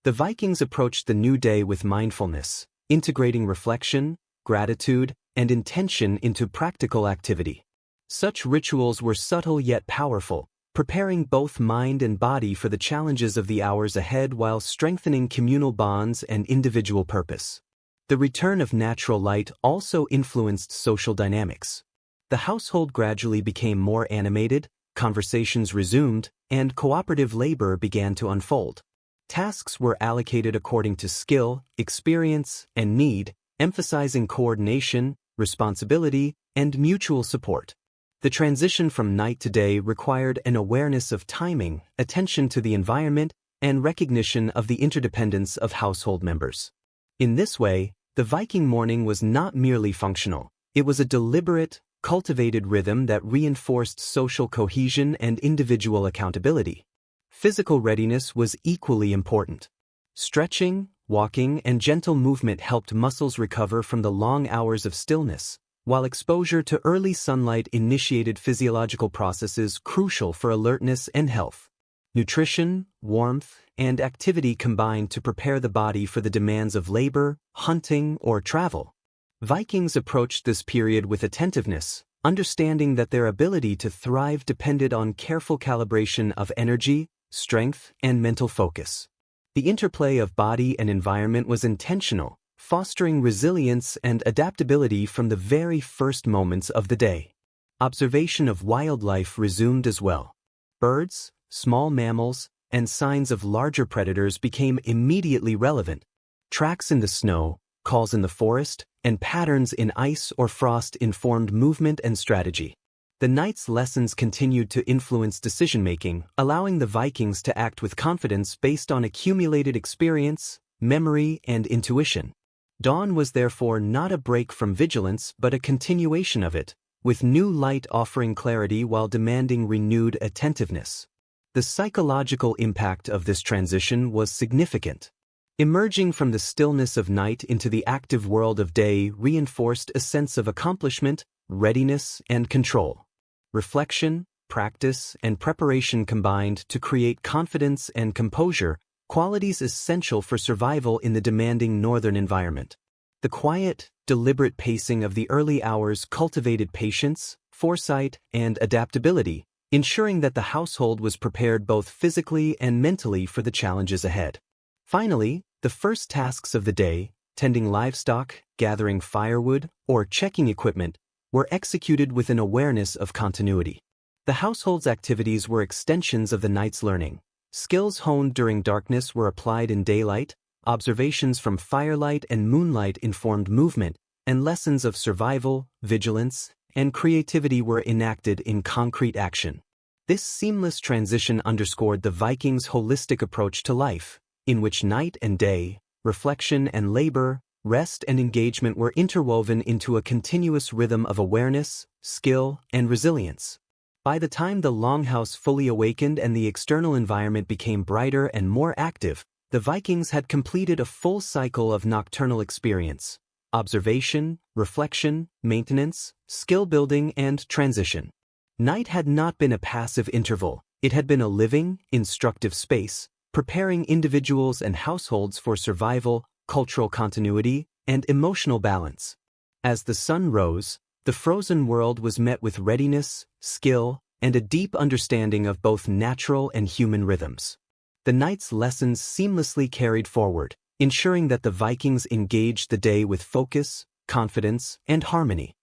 The Vikings approached the new day with mindfulness, integrating reflection, gratitude, and intention into practical activity. Such rituals were subtle yet powerful, preparing both mind and body for the challenges of the hours ahead while strengthening communal bonds and individual purpose. The return of natural light also influenced social dynamics. The household gradually became more animated, conversations resumed, and cooperative labor began to unfold. Tasks were allocated according to skill, experience, and need, emphasizing coordination, responsibility, and mutual support. The transition from night to day required an awareness of timing, attention to the environment, and recognition of the interdependence of household members. In this way, the Viking morning was not merely functional, it was a deliberate, cultivated rhythm that reinforced social cohesion and individual accountability. Physical readiness was equally important. Stretching, walking, and gentle movement helped muscles recover from the long hours of stillness, while exposure to early sunlight initiated physiological processes crucial for alertness and health. Nutrition, warmth, and activity combined to prepare the body for the demands of labor, hunting, or travel. Vikings approached this period with attentiveness, understanding that their ability to thrive depended on careful calibration of energy, strength, and mental focus. The interplay of body and environment was intentional, fostering resilience and adaptability from the very first moments of the day. Observation of wildlife resumed as well. Birds, small mammals, and signs of larger predators became immediately relevant. Tracks in the snow, calls in the forest, and patterns in ice or frost informed movement and strategy. The night's lessons continued to influence decision-making, allowing the Vikings to act with confidence based on accumulated experience, memory, and intuition. Dawn was therefore not a break from vigilance but a continuation of it, with new light offering clarity while demanding renewed attentiveness. The psychological impact of this transition was significant. Emerging from the stillness of night into the active world of day reinforced a sense of accomplishment, readiness, and control. Reflection, practice, and preparation combined to create confidence and composure, qualities essential for survival in the demanding northern environment. The quiet, deliberate pacing of the early hours cultivated patience, foresight, and adaptability, ensuring that the household was prepared both physically and mentally for the challenges ahead. Finally, the first tasks of the day, tending livestock, gathering firewood, or checking equipment, were executed with an awareness of continuity. The household's activities were extensions of the night's learning. Skills honed during darkness were applied in daylight, observations from firelight and moonlight informed movement, and lessons of survival, vigilance, and creativity were enacted in concrete action. This seamless transition underscored the Vikings' holistic approach to life, in which night and day, reflection and labor, rest and engagement were interwoven into a continuous rhythm of awareness, skill, and resilience. By the time the longhouse fully awakened and the external environment became brighter and more active, the Vikings had completed a full cycle of nocturnal experience: observation, reflection, maintenance, skill building, and transition. Night had not been a passive interval, it had been a living, instructive space, preparing individuals and households for survival, cultural continuity, and emotional balance. As the sun rose, The frozen world was met with readiness, skill, and a deep understanding of both natural and human rhythms. The knights' lessons seamlessly carried forward, ensuring that the Vikings engaged the day with focus, confidence, and harmony.